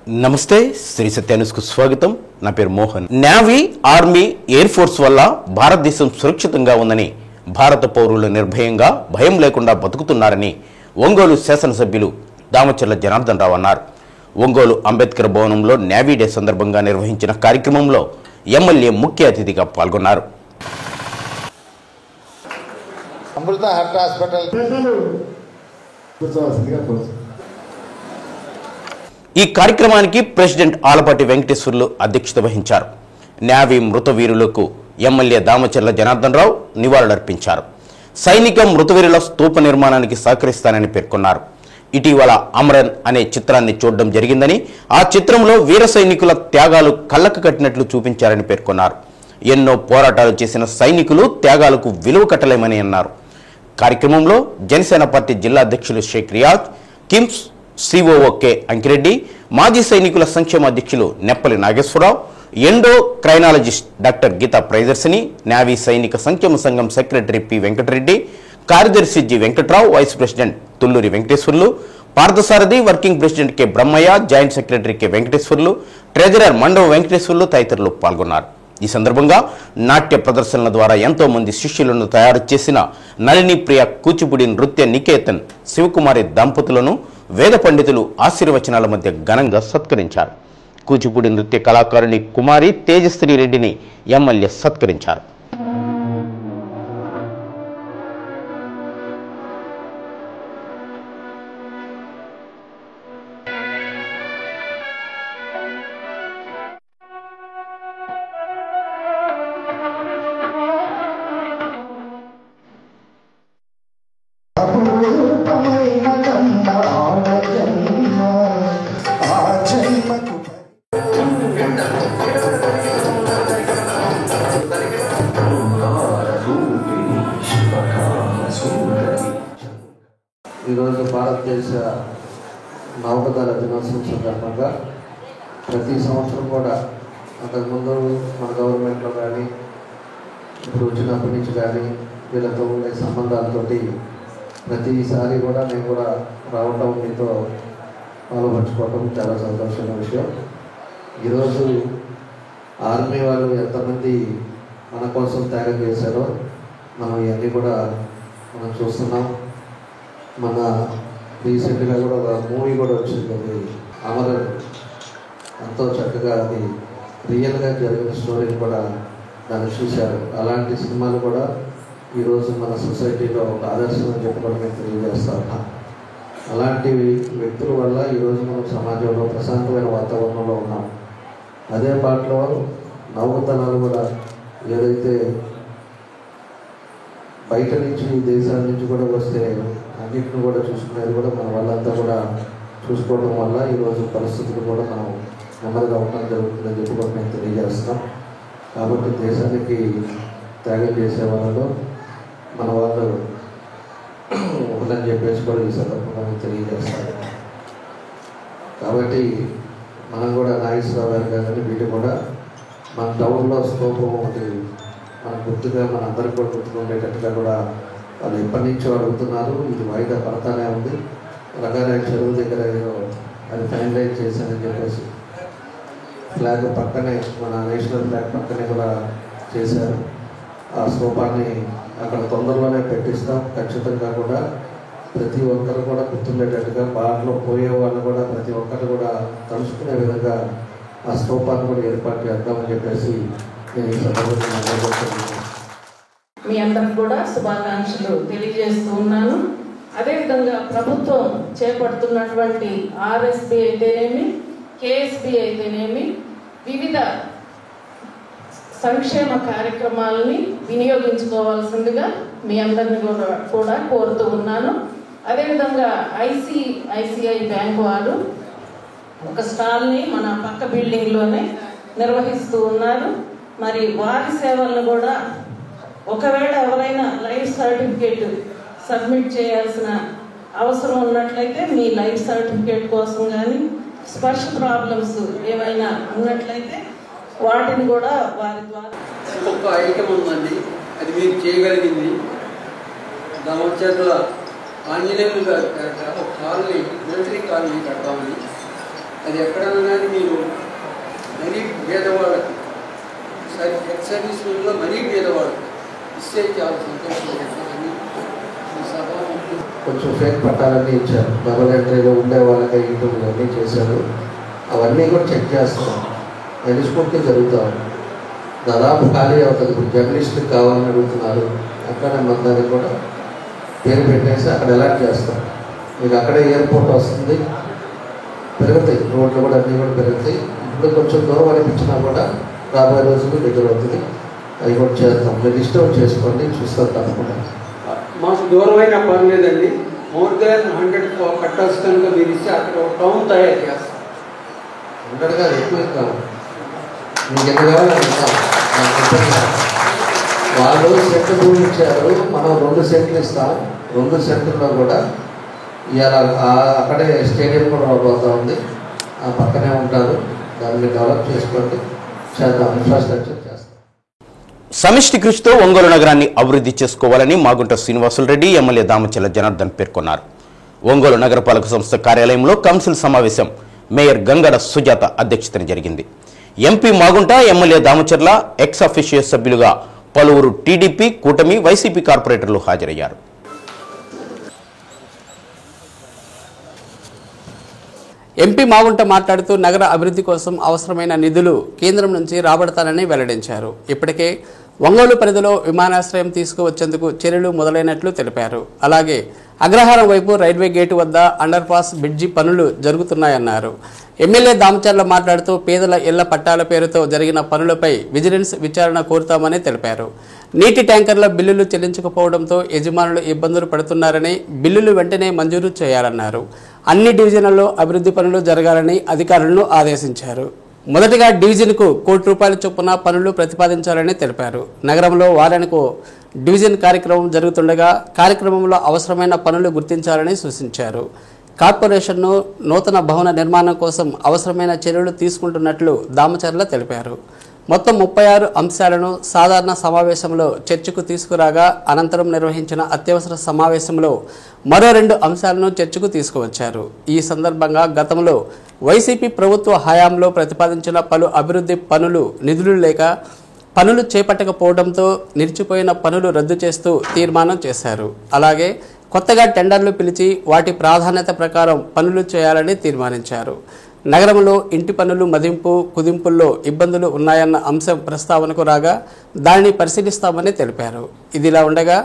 నమస్తే శ్రీ సత్య న్యూస్కు స్వాగతం. నా పేరు Mohan. Navy, army, air force వల్ల భారతదేశం సురక్షితంగా ఉందని, భారత పౌరులు నిర్భయంగా భయం లేకుండా బతుకుతున్నారని ఒంగోలు శాసనసభ్యులు దామచర్ల జనార్దన్ రావు అన్నారు. ఒంగోలు అంబేద్కర్ భవనంలో నేవీ డే సందర్భంగా నిర్వహించిన కార్యక్రమంలో ఎమ్మెల్యే ముఖ్య అతిథిగా పాల్గొన్నారు. అమృత హార్ట్ హాస్పిటల్ ఈ కార్యక్రమానికి ప్రెసిడెంట్ ఆలపాటి వెంకటేశ్వర్లు అధ్యక్షత వహించారు. నేవీ మృతవీరులకు ఎమ్మెల్యే దామచర్ల జనార్దన్ రావు నివాళులర్పించారు. సైనిక మృతవీరుల స్తూప నిర్మాణానికి సహకరిస్తానని పేర్కొన్నారు. ఇటీవల అమరన్ అనే చిత్రాన్ని చూడడం జరిగిందని, ఆ చిత్రంలో వీర సైనికుల త్యాగాలు కళ్ళకు కట్టినట్లు చూపించారని పేర్కొన్నారు. ఎన్నో పోరాటాలు చేసిన సైనికులు త్యాగాలకు విలువ కట్టలేమని అన్నారు. కార్యక్రమంలో జనసేన పార్టీ జిల్లా అధ్యక్షులు Sheikh Riyaz, KIMS COO K Ankireddy, మాజీ సైనికుల సంక్షేమ అధ్యక్షులు Neppali Nageswararao, endocrinologist doctor Geetha Priyadarshini, navy సైనిక సంక్షేమ సంఘం సెక్రటరీ పి వెంకటరెడ్డి, కార్యదర్శి G Venkatrao, vice president Tulluri Venkateswarlu, Parthasarathi, working president K Brahmaiah, joint secretary K Venkateswarlu, treasurer Mandava Venkateswarlu తదితరులు పాల్గొన్నారు. ఈ సందర్భంగా నాట్య ప్రదర్శనల ద్వారా ఎంతో మంది శిష్యులను తయారు చేసిన నళిని ప్రియ కూచిపూడి నృత్య నికేతన్ శివకుమారి దంపతులను వేద పండితులు ఆశీర్వచనాల మధ్య ఘనంగా సత్కరించారు. కూచిపూడి నృత్య కళాకారుని కుమారి తేజశ్రీ రెడ్డిని ఎమ్మెల్యే సత్కరించారు. ఈరోజు భారతదేశ నౌకాదళ దినోత్సవం సందర్భంగా ప్రతి సంవత్సరం కూడా అంతకుముందు మన గవర్నమెంట్లో కానీ ఇప్పుడు వచ్చినప్పటి నుంచి కానీ వీళ్ళతో ఉండే సంబంధాలతోటి ప్రతిసారి కూడా నేను కూడా రావటం, మీతో పాల్పంచుకోవటం చాలా సంతోషమైన విషయం. ఈరోజు ఆర్మీ వాళ్ళు ఎంతమంది మన కోసం త్యాగం చేశారో మనం ఇవన్నీ కూడా మనం చూస్తున్నాం. మన రీసెంట్గా కూడా ఒక మూవీ కూడా వచ్చింది, అది అమరన్. ఎంతో చక్కగా అది రియల్గా జరిగిన స్టోరీని కూడా దాన్ని చూశారు. అలాంటి సినిమాలు కూడా ఈరోజు మన సొసైటీలో ఒక ఆదర్శం అని చెప్పుకోవడం నేను తెలియజేస్తా ఉన్నా. అలాంటి వ్యక్తుల వల్ల ఈరోజు మనం సమాజంలో ప్రశాంతమైన వాతావరణంలో ఉన్నాం. అదే పాటలో నౌకదళాలు కూడా ఏదైతే బయట నుంచి దేశాల నుంచి కూడా వస్తే అన్నింటిని కూడా చూసుకునేది కూడా మన వాళ్ళంతా కూడా చూసుకోవడం వల్ల ఈరోజు పరిస్థితులు కూడా మనం నెమ్మదిగా ఉండడం జరుగుతుందని చెప్పి కూడా మేము తెలియజేస్తున్నాం. కాబట్టి దేశానికి త్యాగం చేసే వాళ్ళలో మన వాళ్ళు ఉందని చెప్పేసి కూడా ఈ సందర్భంగా మేము తెలియజేస్తాం. కాబట్టి మనం కూడా నాగేశ్వరరావు గారు కానీ వీళ్ళు కూడా మన టౌన్లో స్తూపం ఒకటి మన గుర్తుగా మన అందరికీ కూడా గుర్తుకుండేటట్టుగా కూడా వాళ్ళు ఎప్పటి నుంచో అడుగుతున్నారు. ఇది వాయిదా పడతానే ఉంది. రంగారాయ చెరువు దగ్గర ఏదో అది ఫైనలైజ్ చేశానని చెప్పేసి ఫ్లాగ్ పక్కనే, మన నేషనల్ ఫ్లాగ్ పక్కనే కూడా చేశారు. ఆ స్తూపాన్ని అక్కడ తొందరలోనే పెట్టిస్తాం. ఖచ్చితంగా కూడా ప్రతి ఒక్కరు కూడా గుర్తుండేటట్టుగా బాటలో పోయే వాళ్ళు కూడా ప్రతి ఒక్కరు కూడా తలుచుకునే విధంగా ఆ స్తూపాన్ని కూడా ఏర్పాటు చేద్దామని చెప్పేసి నేను ఈ సందర్భంగా మీ అందరికి కూడా శుభాకాంక్షలు తెలియజేస్తూ ఉన్నాను. అదేవిధంగా ప్రభుత్వం చేపడుతున్నటువంటి ఆర్ఎస్బి అయితేనేమి, కేఎస్బి అయితేనేమి, వివిధ సంక్షేమ కార్యక్రమాలని వినియోగించుకోవాల్సిందిగా మీ అందరిని కూడా కోరుతూ ఉన్నాను. అదేవిధంగా ఐసిఐసిఐ బ్యాంక్ వారు ఒక స్టాల్ని మన పక్క బిల్డింగ్లోనే నిర్వహిస్తూ ఉన్నారు. మరి వారి సేవలను కూడా ఒకవేళ ఎవరైనా లైఫ్ సర్టిఫికేట్ సబ్మిట్ చేయాల్సిన అవసరం ఉన్నట్లయితే మీ లైఫ్ సర్టిఫికేట్ కోసం కానీ స్పర్శ ప్రాబ్లమ్స్ ఏమైనా ఉన్నట్లయితే వాటిని కూడా వారి ద్వారా ఒక్కొక్క ఐటమ్ ఉందండి, అది మీరు చేయగలిగింది. దామచర్ల ఆంజనేయులు గారు ఒక కాలనీ, మిలిటరీ కాలనీ కడతామని అది ఎక్కడన్నా కానీ మీరు మరీ పేదవాళ్ళకి ఎక్స్ సర్వీస్లో మరీ పేదవాళ్ళకి ఇస్తే చాలా సంతోషం. ఈ సభ కొంచెం ఫేక్ పట్టాలన్నీ ఇచ్చారు. డబల్ ఎంట్రీలో ఉండే వాళ్ళకి ఇంటర్వ్యూ అన్నీ చేశారు. అవన్నీ కూడా చెక్ చేస్తాం. తెలుసుకుంటే జరుగుతాం. దాదాపు ఖాళీ అవుతుంది. ఇప్పుడు జర్నలిస్టులకు కావాలని అడుగుతున్నారు. అక్కడ మన దానికి కూడా పేరు పెట్టేసి అక్కడ అలాట్ చేస్తాం. మీకు అక్కడే ఎయిర్పోర్ట్ వస్తుంది, పెరుగుతాయి రోడ్లు కూడా అన్నీ కూడా పెరుగుతాయి. ఇప్పుడు కొంచెం దూరం అనిపించినా కూడా రాబోయే రోజులు దగ్గర అవుతుంది. అవి కూడా చేస్తాం. మీరు ఇష్టం చేసుకోండి, చూస్తాం తప్పకుండా. మాకు దూరమైనా పర్లేదండి. మోర్ దాన్ 100 కట్టాల్సి కనుక మీరు ఇస్తే అక్కడ ఒక టౌన్ తయారు చేస్తాం. 100 కాదు, ఎక్కువ ఇస్తాం. మీకు ఎన్ని కావాలని ఇస్తాం. వాళ్ళు సెంటు భూమి ఇచ్చారు, మనం 2 సెంట్లు ఇస్తాం. 2 సెంట్లలో కూడా ఇవాళ అక్కడే స్టేడియం కూడా రాబోతూ ఉంది. ఆ పక్కనే ఉంటారు. దాన్ని డెవలప్ చేసుకోండి, చేద్దాం. ఇన్ఫ్రాస్ట్రక్చర్ చేస్తాం. సమిష్టి కృషితో ఒంగోలు నగరాన్ని అభివృద్ధి చేసుకోవాలని మాగుంట శ్రీనివాసులరెడ్డి ఎమ్మెల్యే దామచర్ల జనార్దన్ పేర్కొన్నారు. ఒంగోలు నగరపాలక సంస్థ కార్యాలయంలో కౌన్సిల్ సమావేశం మేయర్ గంగడ సుజాత అధ్యక్షతన జరిగింది. MP Magunta, MLA Damacharla, ex officio సభ్యులుగా పలువురు టీడీపీ, కూటమి, వైసీపీ కార్పొరేటర్లు హాజరయ్యారు. ఎంపీ మాగుంట మాట్లాడుతూ నగర అభివృద్ధి కోసం అవసరమైన నిధులు కేంద్రం నుంచి రాబడతానని వెల్లడించారు. ఇప్పటికే ఒంగోలు పరిధిలో విమానాశ్రయం తీసుకువచ్చేందుకు చర్యలు మొదలైనట్లు తెలిపారు. అలాగే అగ్రహారం వైపు రైల్వే గేటు వద్ద అండర్ పాస్ బ్రిడ్జి పనులు జరుగుతున్నాయన్నారు. ఎమ్మెల్యే దామచర్ల మాట్లాడుతూ పేదల ఇళ్ల పట్టాల పేరుతో జరిగిన పనులపై విజిలెన్స్ విచారణ కోరుతామని తెలిపారు. నీటి ట్యాంకర్ల బిల్లులు చెల్లించకపోవడంతో యజమానులు ఇబ్బందులు పడుతున్నారని, బిల్లులు వెంటనే మంజూరు చేయాలన్నారు. అన్ని డివిజన్లలో అభివృద్ధి పనులు జరగాలని అధికారులను ఆదేశించారు. మొదటిగా డివిజన్కు ₹1,00,00,000 చొప్పున పనులు ప్రతిపాదించాలని తెలిపారు. నగరంలో వారానికి డివిజన్ కార్యక్రమం జరుగుతుండగా కార్యక్రమంలో అవసరమైన పనులు గుర్తించాలని సూచించారు. కార్పొరేషన్ను నూతన భవన నిర్మాణం కోసం అవసరమైన చర్యలు తీసుకుంటున్నట్లు దామచర్ల తెలిపారు. మొత్తం 36 అంశాలను సాధారణ సమావేశంలో చర్చకు తీసుకురాగా అనంతరం నిర్వహించిన అత్యవసర సమావేశంలో మరో 2 అంశాలను చర్చకు తీసుకువచ్చారు. ఈ సందర్భంగా గతంలో వైసీపీ ప్రభుత్వ హయాంలో ప్రతిపాదించిన పలు అభివృద్ధి పనులు నిధులు లేక పనులు చేపట్టకపోవడంతో నిలిచిపోయిన పనులు రద్దు చేస్తూ తీర్మానం చేశారు. అలాగే కొత్తగా టెండర్లు పిలిచి వాటి ప్రాధాన్యత ప్రకారం పనులు చేయాలని తీర్మానించారు. నగరంలో ఇంటి పనులు మదింపు కుదింపుల్లో ఇబ్బందులు ఉన్నాయన్న అంశం ప్రస్తావనకు రాగా దానిని పరిశీలిస్తామని తెలిపారు. ఇదిలా ఉండగా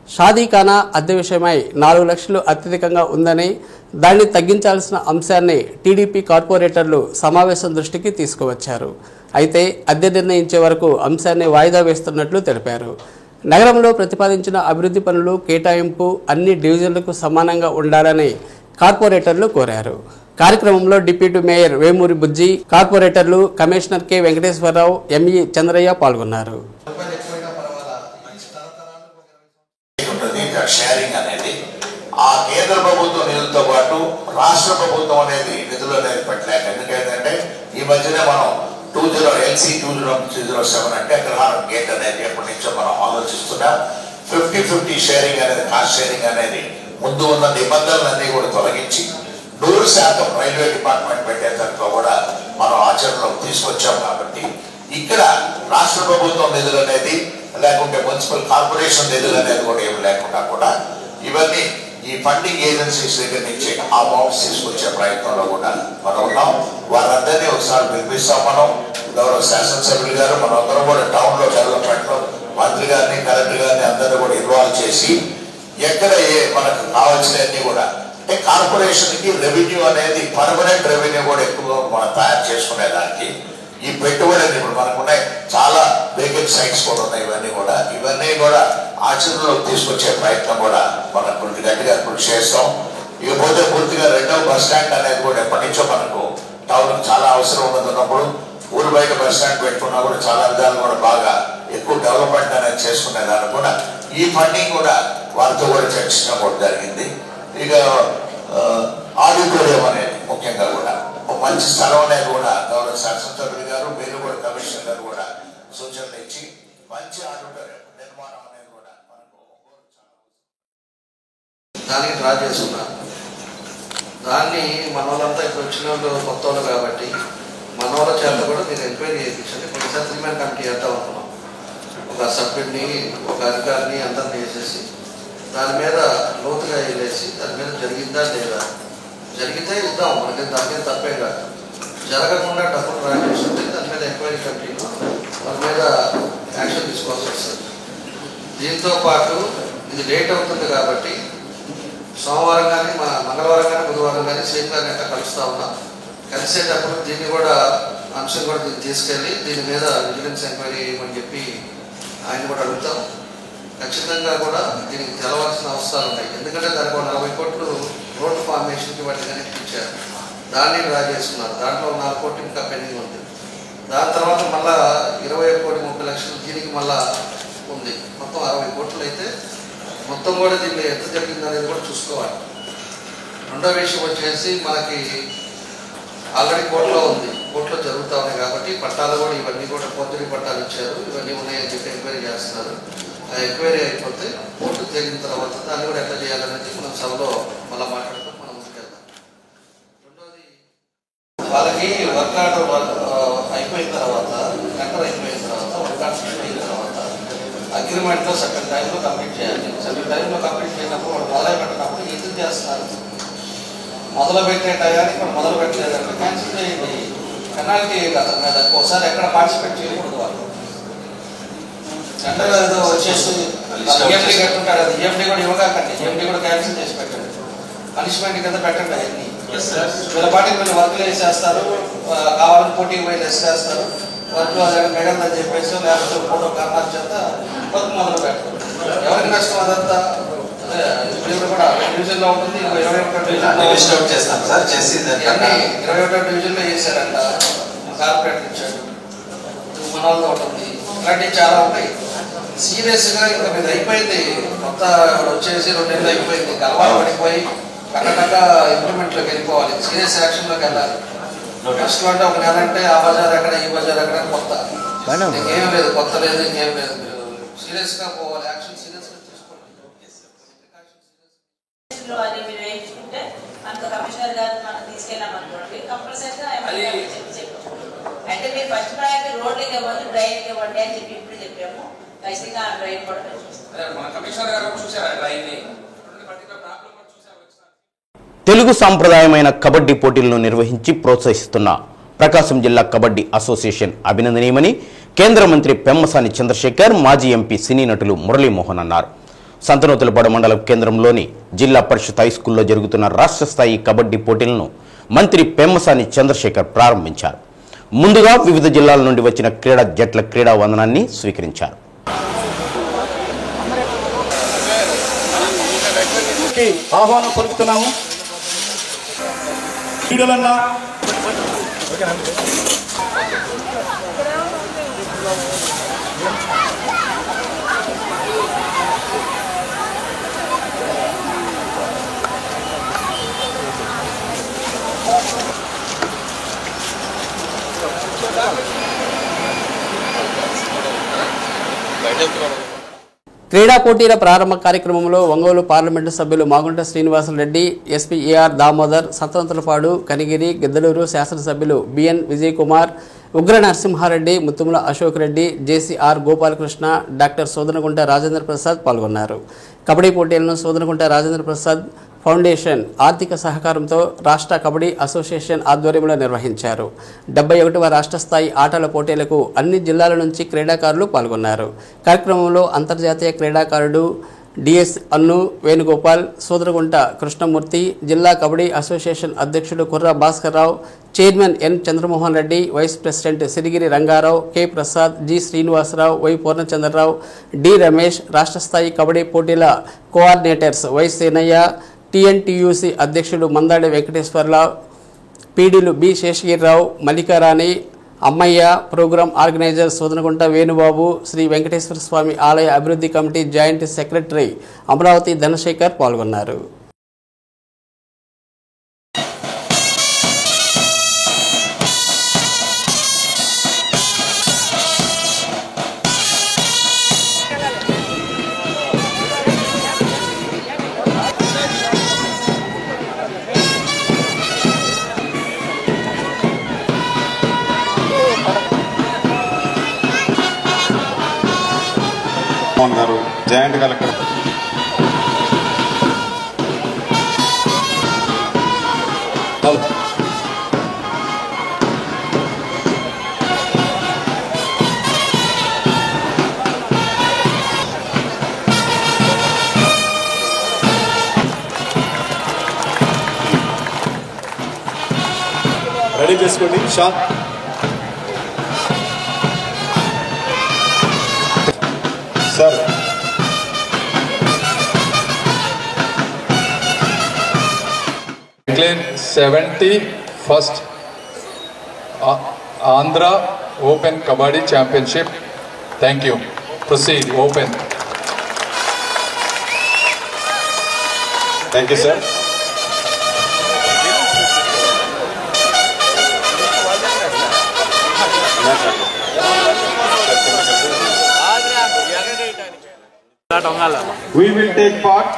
షాదీఖానా అద్దె విషయమై 4 లక్షలు అత్యధికంగా ఉందని, దాన్ని తగ్గించాల్సిన అంశాన్ని టీడీపీ కార్పొరేటర్లు సమావేశం దృష్టికి తీసుకువచ్చారు. అయితే అద్దె నిర్ణయించే వరకు అంశాన్ని వాయిదా వేస్తున్నట్లు తెలిపారు. నగరంలో ప్రతిపాదించిన అభివృద్ధి పనులు కేటాయింపు అన్ని డివిజన్లకు సమానంగా ఉండాలని కార్పొరేటర్లు కోరారు. కార్యక్రమంలో డిప్యూటీ మేయర్ వేమూరి బుజ్జి, కార్పొరేటర్లు commissioner K Venkateswararao, ME Chandraiah పాల్గొన్నారు. షేరింగ్ అనేది ఆ కేంద్ర ప్రభుత్వం నిధులతో పాటు రాష్ట్ర ప్రభుత్వం అనేది నిధులు అనేది పెట్టలేక, ఎందుకంటే ఈ మధ్యనే మనం 2007 అంటే అగ్రహారం గేట్ అనేది ఎప్పటి నుంచో మనం ఆలోచిస్తున్నాం. 50-50 షేరింగ్ అనేది, కాస్ట్ షేరింగ్ అనేది ముందు ఉన్న నిబంధనలన్నీ కూడా తొలగించి 100% రైల్వే డిపార్ట్మెంట్ పెట్టేందుకు కూడా మనం ఆచరణలోకి తీసుకొచ్చాం. కాబట్టి ఇక్కడ రాష్ట్ర ప్రభుత్వం నిధులు అనేది లేకుంటే మున్సిపల్ కార్పొరేషన్ నిధులు అనేది కూడా ఏమి లేకుండా కూడా ఇవన్నీ ఈ ఫండింగ్ ఏజెన్సీస్ దగ్గర నుంచి ఆ అమౌంట్స్ తీసుకొచ్చే ప్రయత్నంలో కూడా మనం ఉన్నాం. వారందరినీ ఒకసారి పిలిపిస్తాం. మనం గౌరవ శాసనసభ్యులు గారు మనందరం కూడా టౌన్లో డెవలప్మెంట్లో మంత్రి గారిని, కలెక్టర్ గారిని అందరూ కూడా ఇన్వాల్వ్ చేసి ఎక్కడ మనకు కావాల్సినవన్నీ కూడా అంటే కార్పొరేషన్కి రెవెన్యూ అనేది పర్మనెంట్ రెవెన్యూ కూడా ఎక్కువ మనం తయారు చేసుకునేదానికి ఈ పెట్టుబడులు ఇప్పుడు మనకున్నాయి. చాలా వేకెంట్ సైట్స్ కూడా ఉన్నాయి. ఇవన్నీ కూడా ఆచరణలోకి తీసుకొచ్చే ప్రయత్నం కూడా మనం కొంచెం గట్టిగా కృషి చేస్తాం. ఇకపోతే పూర్తిగా 2వ బస్ స్టాండ్ అనేది కూడా ఎప్పటి నుంచో మనకు టౌన్ చాలా అవసరం ఉన్నప్పుడు ఊరు బయట బస్ స్టాండ్ పెట్టుకున్నా కూడా చాలా విధాలు కూడా బాగా ఎక్కువ డెవలప్మెంట్ అనేది చేసుకునేదాన్ని కూడా ఈ ఫండింగ్ కూడా వారితో కూడా చర్చించడం కూడా జరిగింది. ఇక ఆడిటోరియం అనేది ముఖ్యంగా కూడా మంచి స్థలం అనేది కూడా గౌరవ శాసనసభ్యులు గారు, మీరు కూడా కమిషనర్ గారు కూడా సూచనలు ఇచ్చి మంచి ఆడిటోరియం నిర్మాణం అనేది కూడా మనకు దానికి డ్రా చేసుకున్నాం. దాన్ని మన వాళ్ళంతా ఇప్పుడు వచ్చిన వాళ్ళు కొత్త వాళ్ళు కాబట్టి మన వాళ్ళ చేత కూడా మీరు ఎంక్వైరీ చేయించండి. కొన్ని సెటిల్మెంట్ కమిటీ చేద్దాం అనుకున్నాం. ఒక సభ్యుడిని, ఒక అధికారిని అందరినీ వేసేసి దాని మీద లోతుగా వేసి దాని మీద జరిగిందా లేదా, జరిగితే ఇద్దాం, మనకి దాని మీద తప్పే కాదు. జరగకుండా డబ్బులు రాజేస్తుంటే దాని మీద ఎంక్వైరీ కమిటీలో దాని మీద యాక్షన్ తీసుకోవాల్సి వస్తుంది. దీంతో పాటు ఇది లేట్ అవుతుంది కాబట్టి సోమవారం కానీ మంగళవారం కానీ బుధవారం కానీ సీఎం గారిని ఎట్లా కలుస్తూ ఉన్నాం. కలిసేటప్పుడు దీన్ని కూడా అంశం కూడా దీన్ని తీసుకెళ్ళి దీని మీద విజిలెన్స్ ఎంక్వైరీ చేయమని చెప్పి ఆయన కూడా అడుగుతాం. ఖచ్చితంగా కూడా దీనికి తెలవాల్సిన అవసరాలు ఉన్నాయి. ఎందుకంటే దానికి 40 కోట్లు రోడ్డు ఫార్మేషన్కి వాటి కనెక్ట్ ఇచ్చారు, దాన్ని డ్రా చేసుకున్నారు. దాంట్లో 4 కోట్లు ఇంకా పెండింగ్ ఉంది. దాని తర్వాత మళ్ళా 21,30,00,000 దీనికి మళ్ళా ఉంది. మొత్తం 60 కోట్లు అయితే మొత్తం కూడా దీనిలో ఎంత జరిగింది అనేది కూడా చూసుకోవాలి. రెండో విషయం వచ్చేసి మనకి ఆల్రెడీ కోర్టులో ఉంది, కోర్టులో జరుగుతూ ఉన్నాయి కాబట్టి పట్టాలు కూడా ఇవన్నీ కూడా పొద్దుడి పట్టాలు ఇచ్చారు, ఇవన్నీ ఉన్నాయని చెప్పి ఎంక్వైరీ చేస్తున్నారు. ఆ ఎంక్వైరీ అయిపోతే కోర్టు జరిగిన తర్వాత దాన్ని కూడా ఎట్లా చేయాలనేది మనం సభలో మళ్ళీ మాట్లాడుతూ మనం ముందుకెళ్తాం. రెండోది వాళ్ళకి వర్క్ ఆర్డర్ అయిపోయిన తర్వాత, టెండర్ అయిపోయిన తర్వాత, వర్క్ ఆర్డర్ అయిన తర్వాత అగ్రిమెంట్లో సర్టన్ టైంలో కంప్లీట్ చేయాలి. సర్టన్ టైంలో కంప్లీట్ చేయనప్పుడు వాళ్ళు మొదలు పెట్టినప్పుడు ఎందుకు చేస్తున్నారు, మొదలు పెట్టే టయానికి మనం మొదలు పెట్టలేదంటే క్యాన్సిల్ చేయండి. పెనాల్టీ అతని మీద ఒకసారి ఎక్కడ పార్టిసిపేట్ చేయకూడదు. వాళ్ళు టెండర్ ఏదో వచ్చేసి ఈఎండీ కట్టుంటాడు, అది ఈఎండీ కూడా ఇవ్వకండి, ఈఎండీ కూడా క్యాన్సిల్ చేసి పెట్టండి, పనిష్మెంట్ కింద పెట్టండి. అవన్నీ వీళ్ళ పాటికి వీళ్ళు వర్క్లు వేసేస్తారు, కావాలని పోటీకి పోయి వేసేస్తారు, వర్క్లు అది మెడల్ని చెప్పేసి లేకపోతే ఫోటో కారణాల చేత వర్క్ మొదలు పెట్టారు. ఎవరికి నష్టం అదంతా కూడా డివిజన్లో ఉంటుంది. 21 డివిజన్లో చేశారంట, కార్పొరేటర్ ఇచ్చాడు, మనలో ఉంటుంది. ఇలాంటివి చాలా ఉన్నాయి. సీరియస్గా ఇంకా మీద అయిపోయింది, కొత్త వచ్చేసి 2 నెలలు అయిపోయింది. అలవాటు పడిపోయి కట్టక ఇంప్లిమెంట్లోకి వెళ్ళిపోవాలి, సీరియస్ యాక్షన్లోకి వెళ్ళాలి. ఫస్ట్ అంటే ఒక నెల అంటే ఆ బజార్ ఎక్కడ, ఈ బజార్ ఎక్కడ, కొత్త ఇంకేం లేదు, కొత్త లేదు, ఇంకేం లేదు. సీరియస్గా పోవాలి, యాక్షన్ సీరియస్గా తీసుకోవాలి. మీరు వేయించుకుంటే మనకు కమిషనర్ గారు మనం తీసుకెళ్ళాం అనుకోండి, కంపల్సరీగా అంటే మీరు ఫస్ట్ ప్రయారిటీ రోడ్లకి ఇవ్వండి, డ్రైన్కి ఇవ్వండి అని చెప్పి ఇప్పుడు చెప్పాము. ఖచ్చితంగా ఆ డ్రైన్ కూడా తెలుగు సాంప్రదాయమైన కబడ్డీ పోటీలను నిర్వహించి ప్రోత్సహిస్తున్న ప్రకాశం జిల్లా కబడ్డీ అసోసియేషన్ అభినందనీయమని కేంద్ర మంత్రి పెమ్మసాని చంద్రశేఖర్, మాజీ ఎంపీ సినీ నటులు మురళీమోహన్ అన్నారు. సంతనూతలపాడు మండలం కేంద్రంలోని జిల్లా పరిషత్ హైస్కూల్లో జరుగుతున్న రాష్ట్ర స్థాయి కబడ్డీ పోటీలను మంత్రి పెమ్మసాని చంద్రశేఖర్ ప్రారంభించారు. ముందుగా వివిధ జిల్లాల నుండి వచ్చిన క్రీడా జట్ల క్రీడా వందనాన్ని స్వీకరించారు. ఆహ్వానం పలుకుతున్నాము. క్రీడలన్నా క్రీడా పోటీల ప్రారంభ కార్యక్రమంలో ఒంగోలు పార్లమెంటు సభ్యులు మాగుంట శ్రీనివాసరెడ్డి, ఎస్పీ ఏఆర్ దామోదర్, సంతనూతలపాడు, కనిగిరి, గిద్దలూరు శాసనసభ్యులు బిఎన్ విజయ్ కుమార్, ఉగ్ర నరసింహారెడ్డి, ముత్తుముల అశోక్ రెడ్డి, జేసీఆర్ గోపాలకృష్ణ, డాక్టర్ సోదనగుంట రాజేంద్ర ప్రసాద్ పాల్గొన్నారు. కబడ్డీ పోటీలను సోదనగుంట రాజేంద్ర ప్రసాద్ ఫౌండేషన్ ఆర్థిక సహకారంతో రాష్ట్ర కబడ్డీ అసోసియేషన్ ఆధ్వర్యంలో నిర్వహించారు. 71వ రాష్ట్ర స్థాయి ఆటల పోటీలకు అన్ని జిల్లాల నుంచి క్రీడాకారులు పాల్గొన్నారు. కార్యక్రమంలో అంతర్జాతీయ క్రీడాకారుడు డిఎస్ అన్ను వేణుగోపాల్, సోదరగుంట కృష్ణమూర్తి, జిల్లా కబడ్డీ అసోసియేషన్ అధ్యక్షుడు Kurra Bhaskarrao, chairman N Chandramohan Reddy, vice president Sirigiri Rangarao, K Prasad, G Srinivasarao, Y Purnachandrarao, D Ramesh, రాష్ట్ర స్థాయి కబడ్డీ పోటీల కోఆర్డినేటర్స్ వై సేనయ్య, టిఎన్టీయూసీ అధ్యక్షుడు మందాడి వెంకటేశ్వరరావు, పీడీలు B Seshagirirao, Mallikarani, Ammayya, programme organiser Sodanagunta Venubabu, Sri Venkateswara Swamy ఆలయ అభివృద్ధి committee joint secretary Amaravati Dhanasekhar పాల్గొన్నారు. గారు, జాయింట్ కలెక్టర్ రెడీ చేసుకోండి. Shop sir Franklin 71st Andhra Open Kabaddi Championship. Thank you. Proceed. Open. Thank you, sir. We will take part.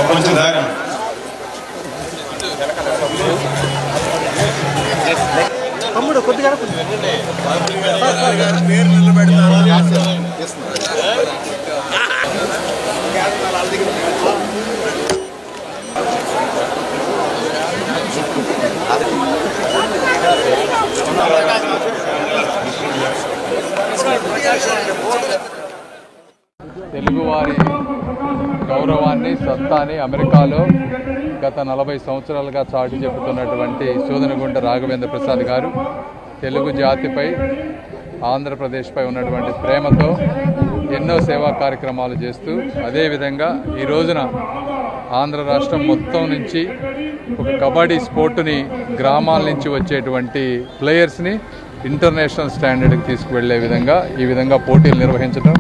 కొంచెం దారం తమ్ముడు కొద్దిగా తెలుగువారి గౌరవాన్ని సత్తాని అమెరికాలో గత 40 సంవత్సరాలుగా చాటి చెబుతున్నటువంటి శోధనగుంట రాఘవేంద్ర ప్రసాద్ గారు తెలుగు జాతిపై ఆంధ్రప్రదేశ్పై ఉన్నటువంటి ప్రేమతో ఎన్నో సేవా కార్యక్రమాలు చేస్తూ అదేవిధంగా ఈ రోజున ఆంధ్ర రాష్ట్రం మొత్తం నుంచి ఒక కబడ్డీ స్పోర్టుని గ్రామాల నుంచి వచ్చేటువంటి ప్లేయర్స్ని ఇంటర్నేషనల్ స్టాండర్డ్కి తీసుకువెళ్లే విధంగా ఈ విధంగా పోటీలు నిర్వహించడం,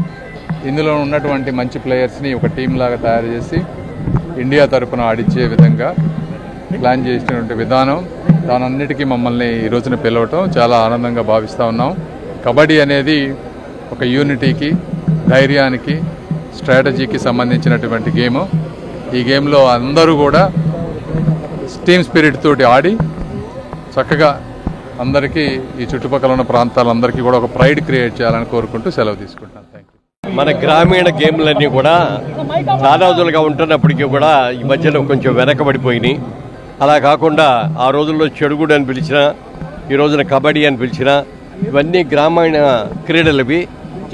ఇందులో ఉన్నటువంటి మంచి ప్లేయర్స్ని ఒక టీం లాగా తయారు చేసి ఇండియా తరఫున ఆడించే విధంగా ప్లాన్ చేసినటువంటి విధానం, దానన్నిటికీ మమ్మల్ని ఈ రోజున పిలవటం చాలా ఆనందంగా భావిస్తూ ఉన్నాం. కబడ్డీ అనేది ఒక యూనిటీకి, ధైర్యానికి, స్ట్రాటజీకి సంబంధించినటువంటి గేమ్. ఈ గేమ్లో అందరూ కూడా టీమ్ స్పిరిట్ తోటి ఆడి చక్కగా అందరికీ ఈ చుట్టుపక్కల ఉన్న ప్రాంతాలందరికీ కూడా ఒక ప్రైడ్ క్రియేట్ చేయాలని కోరుకుంటూ సెలవు తీసుకుంటాను. Thank you. మన గ్రామీణ గేమ్లన్నీ కూడా చాలా రోజులుగా ఉంటున్నప్పటికీ కూడా ఈ మధ్యలో కొంచెం వెనకబడిపోయినాయి. అలా కాకుండా ఆ రోజుల్లో చెడుగుడు అని పిలిచినా, ఈ రోజున కబడ్డీ అని పిలిచినా, ఇవన్నీ గ్రామీణ క్రీడలవి.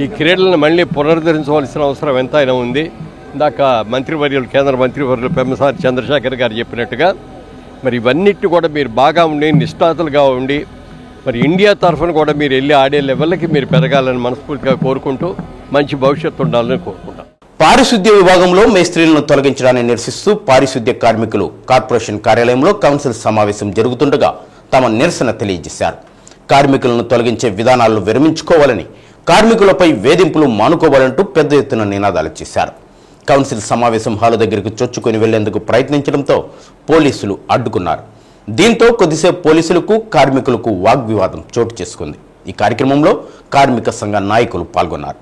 ఈ క్రీడలను మళ్ళీ పునరుద్ధరించవలసిన అవసరం ఎంతైనా ఉంది. ఇందాక మంత్రివర్యులు, కేంద్ర మంత్రివర్యులు పెమ్మసాని చంద్రశేఖర్ గారు చెప్పినట్టుగా మరి ఇవన్నిటి కూడా మీరు బాగా ఉండి నిష్ఠాతులుగా ఉండి మరి ఇండియా తరఫున కూడా మీరు వెళ్ళి ఆడే లెవెల్కి మీరు పెరగాలని మనస్ఫూర్తిగా కోరుకుంటూ మంచి భవిష్యత్తు ఉండాలని కోరుకుంటాం. పారిశుద్ధ్య విభాగంలో మేస్త్రీలను తొలగించడాన్ని నిరసిస్తూ పారిశుద్ధ్య కార్మికులు కార్పొరేషన్ కార్యాలయంలో కౌన్సిల్ సమావేశం జరుగుతుండగా తమ నిరసన తెలియజేశారు. కార్మికులను తొలగించే విధానాలను విరమించుకోవాలని, కార్మికులపై వేధింపులు మానుకోవాలంటూ పెద్ద ఎత్తున నినాదాలు చేశారు. కౌన్సిల్ సమావేశం హాలు దగ్గరకు చొచ్చుకొని వెళ్లేందుకు ప్రయత్నించడంతో పోలీసులు అడ్డుకున్నారు. దీంతో కొద్దిసేపు పోలీసులకు, కార్మికులకు వాగ్వివాదం చోటు చేసుకుంది. ఈ కార్యక్రమంలో కార్మిక సంఘ నాయకులు పాల్గొన్నారు.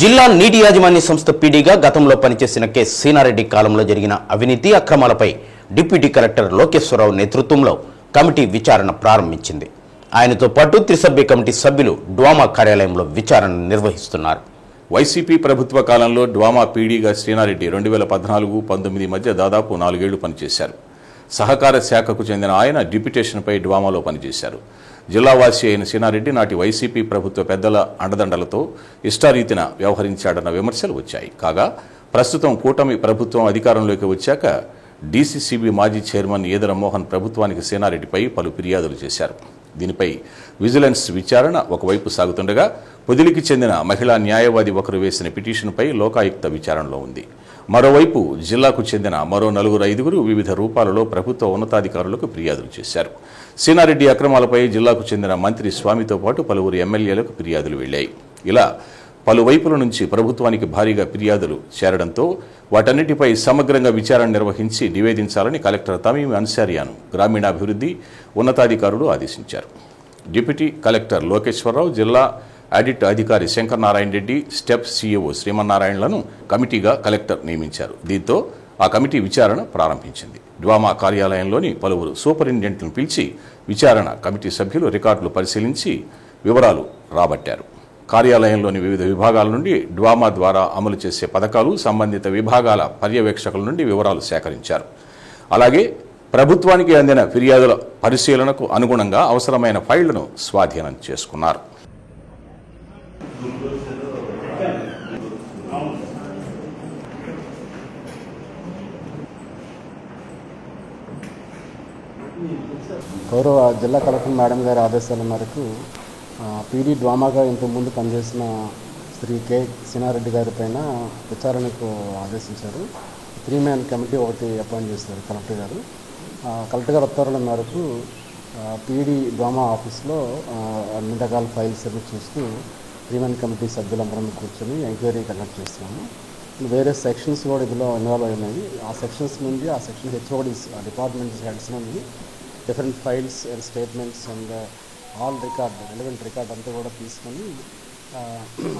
జిల్లా నీటి యాజమాన్య సంస్థ పీడీగా గతంలో పనిచేసిన కె సీనారెడ్డి కాలంలో జరిగిన అవినీతి అక్రమాలపై డిప్యూటీ కలెక్టర్ లోకేశ్వరరావు నేతృత్వంలో కమిటీ విచారణ ప్రారంభించింది. ఆయనతో పాటు త్రిసభ్య కమిటీ సభ్యులు డ్వామా కార్యాలయంలో విచారణ నిర్వహిస్తున్నారు. వైసీపీ ప్రభుత్వ కాలంలో డ్వామా పీడీగా శ్రీనారెడ్డి 2014-19 మధ్య దాదాపు 4 ఏళ్లు పనిచేశారు. సహకార శాఖకు చెందిన ఆయన డిప్యుటేషన్పై డ్వామాలో పనిచేశారు. జిల్లావాసి అయిన శ్రీనారెడ్డి నాటి వైసీపీ ప్రభుత్వ పెద్దల అండదండలతో ఇష్టారీతిన వ్యవహరించాడన్న విమర్శలు వచ్చాయి. కాగా ప్రస్తుతం కూటమి ప్రభుత్వం అధికారంలోకి వచ్చాక డీసీసీబీ మాజీ చైర్మన్ ఈదర మోహన్ ప్రభుత్వానికి సేనారెడ్డిపై పలు ఫిర్యాదులు చేశారు. దీనిపై విజిలెన్స్ విచారణ ఒకవైపు సాగుతుండగా పొదిలికి చెందిన మహిళా న్యాయవాది ఒకరు వేసిన పిటిషన్పై లోకాయుక్త విచారణలో ఉంది. మరోవైపు జిల్లాకు చెందిన మరో 4-5 వివిధ రూపాలలో ప్రభుత్వ ఉన్నతాధికారులకు ఫిర్యాదులు చేశారు. సేనారెడ్డి అక్రమాలపై జిల్లాకు చెందిన మంత్రి స్వామితో పాటు పలువురు ఎమ్మెల్యేలకు ఫిర్యాదులు వెళ్లాయి. ఇలా పలువైపుల నుంచి ప్రభుత్వానికి భారీగా ఫిర్యాదులు చేరడంతో వాటన్నిటిపై సమగ్రంగా విచారణ నిర్వహించి నివేదించాలని కలెక్టర్ తమీమ్ అన్సారియాను గ్రామీణాభివృద్ధి ఉన్నతాధికారులు ఆదేశించారు. డిప్యూటీ కలెక్టర్ లోకేశ్వరరావు, జిల్లా ఆడిట్ అధికారి శంకర్ నారాయణ రెడ్డి, స్టెప్ సీఈఓ శ్రీమన్నారాయణలను కమిటీగా కలెక్టర్ నియమించారు. దీంతో ఆ కమిటీ విచారణ ప్రారంభించింది. డ్వామా కార్యాలయంలోని పలువురు సూపరింటెండెంట్లను పిలిచి విచారణ కమిటీ సభ్యులు రికార్డులు పరిశీలించి వివరాలు రాబట్టారు. కార్యాలయంలోని వివిధ విభాగాల నుండి డ్వామా ద్వారా అమలు చేసే పథకాలు, సంబంధిత విభాగాల పర్యవేక్షకుల నుండి వివరాలు సేకరించారు. అలాగే ప్రభుత్వానికి అందిన ఫిర్యాదుల పరిశీలనకు అనుగుణంగా అవసరమైన ఫైళ్లను స్వాధీనం చేసుకున్నారు. గౌరవ జిల్లా కలెక్టర్ మేడం గారి ఆదేశాల మేరకు పీడీ డ్వామాగా ఇంతకుముందు పనిచేసిన శ్రీ కె సినారెడ్డి గారి పైన విచారణకు ఆదేశించారు. 3-man కమిటీ ఒకటి అపాయింట్ చేశారు కలెక్టర్ గారు. కలెక్టర్ గారి ఉత్తర్వుల మేరకు పీడీ డ్వామా ఆఫీస్లో అన్ని రకాల ఫైల్స్ అన్ని చూస్తూ 3-man కమిటీ సభ్యులందరం కూర్చొని ఎంక్వైరీ కండక్ట్ చేస్తున్నాము. వేరే సెక్షన్స్ కూడా ఇందులో ఇన్వాల్వ్ అయినాయి. ఆ సెక్షన్స్ నుండి ఆ సెక్షన్ హెచ్ఓడీస్ డిపార్ట్మెంట్స్ హెడ్స్ నుండి different files and statements and all relevant record అంతా కూడా తీసుకొని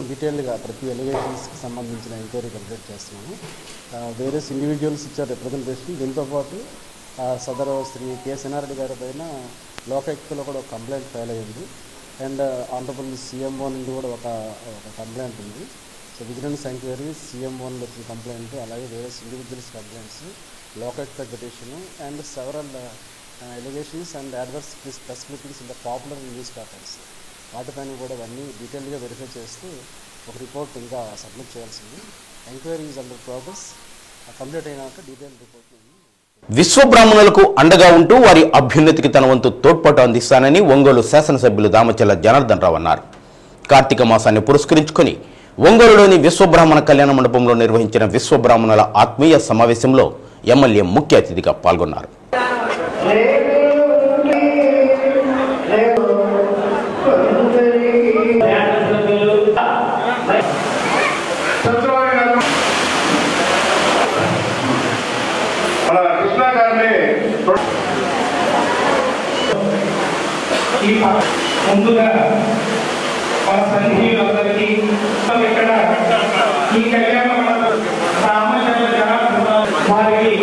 డీటెయిల్గా ప్రతి ఎలిగేషన్స్కి సంబంధించిన ఎంక్వైరీ కంప్లీట్ చేస్తున్నాము. వేరియస్ ఇండివిజువల్స్ ఇచ్చారు రిప్రజెంటేషన్. దీంతోపాటు సదరు శ్రీ కె సినారెడ్డి గారి పైన లోకాయుక్తలో కూడా ఒక కంప్లైంట్ ఫైల్ అయ్యింది. అండ్ ఆనరబుల్ సీఎంఓ నుండి కూడా ఒక కంప్లైంట్ ఉంది. సో విజిలెన్స్ ఎంక్వైరీ, సీఎంఓని వచ్చిన కంప్లైంట్, అలాగే various individuals complaints, Lokayukta petition and several allegations and adverse press clippings in the popular news papers, వాటిపైన కూడా ఇవన్నీ డీటెయిల్గా వెరిఫై చేస్తూ ఒక రిపోర్ట్ ఇంకా సబ్మిట్ చేయాల్సింది. Enquiry is under progress. Complete అయినాక డీటెయిల్ రిపోర్ట్. విశ్వబ్రాహ్మణులకు అండగా ఉంటూ వారి అభ్యున్నతికి తన వంతు తోడ్పాటు అందిస్తానని ఒంగోలు శాసనసభ్యులు దామచర్ల జనార్దన్ రావు అన్నారు. కార్తీక మాసాన్ని పురస్కరించుకుని ఒంగోలులోని విశ్వబ్రాహ్మణ కళ్యాణ మండపంలో నిర్వహించిన విశ్వబ్రాహ్మణుల ఆత్మీయ సమావేశంలో ఎమ్మెల్యే ముఖ్య అతిథిగా పాల్గొన్నారు. ముందుగా మన సన్నిహితులందరికీ ఇక్కడ ఈ కళ్యాణ రామచంద్ర జనార్దన్ వారికి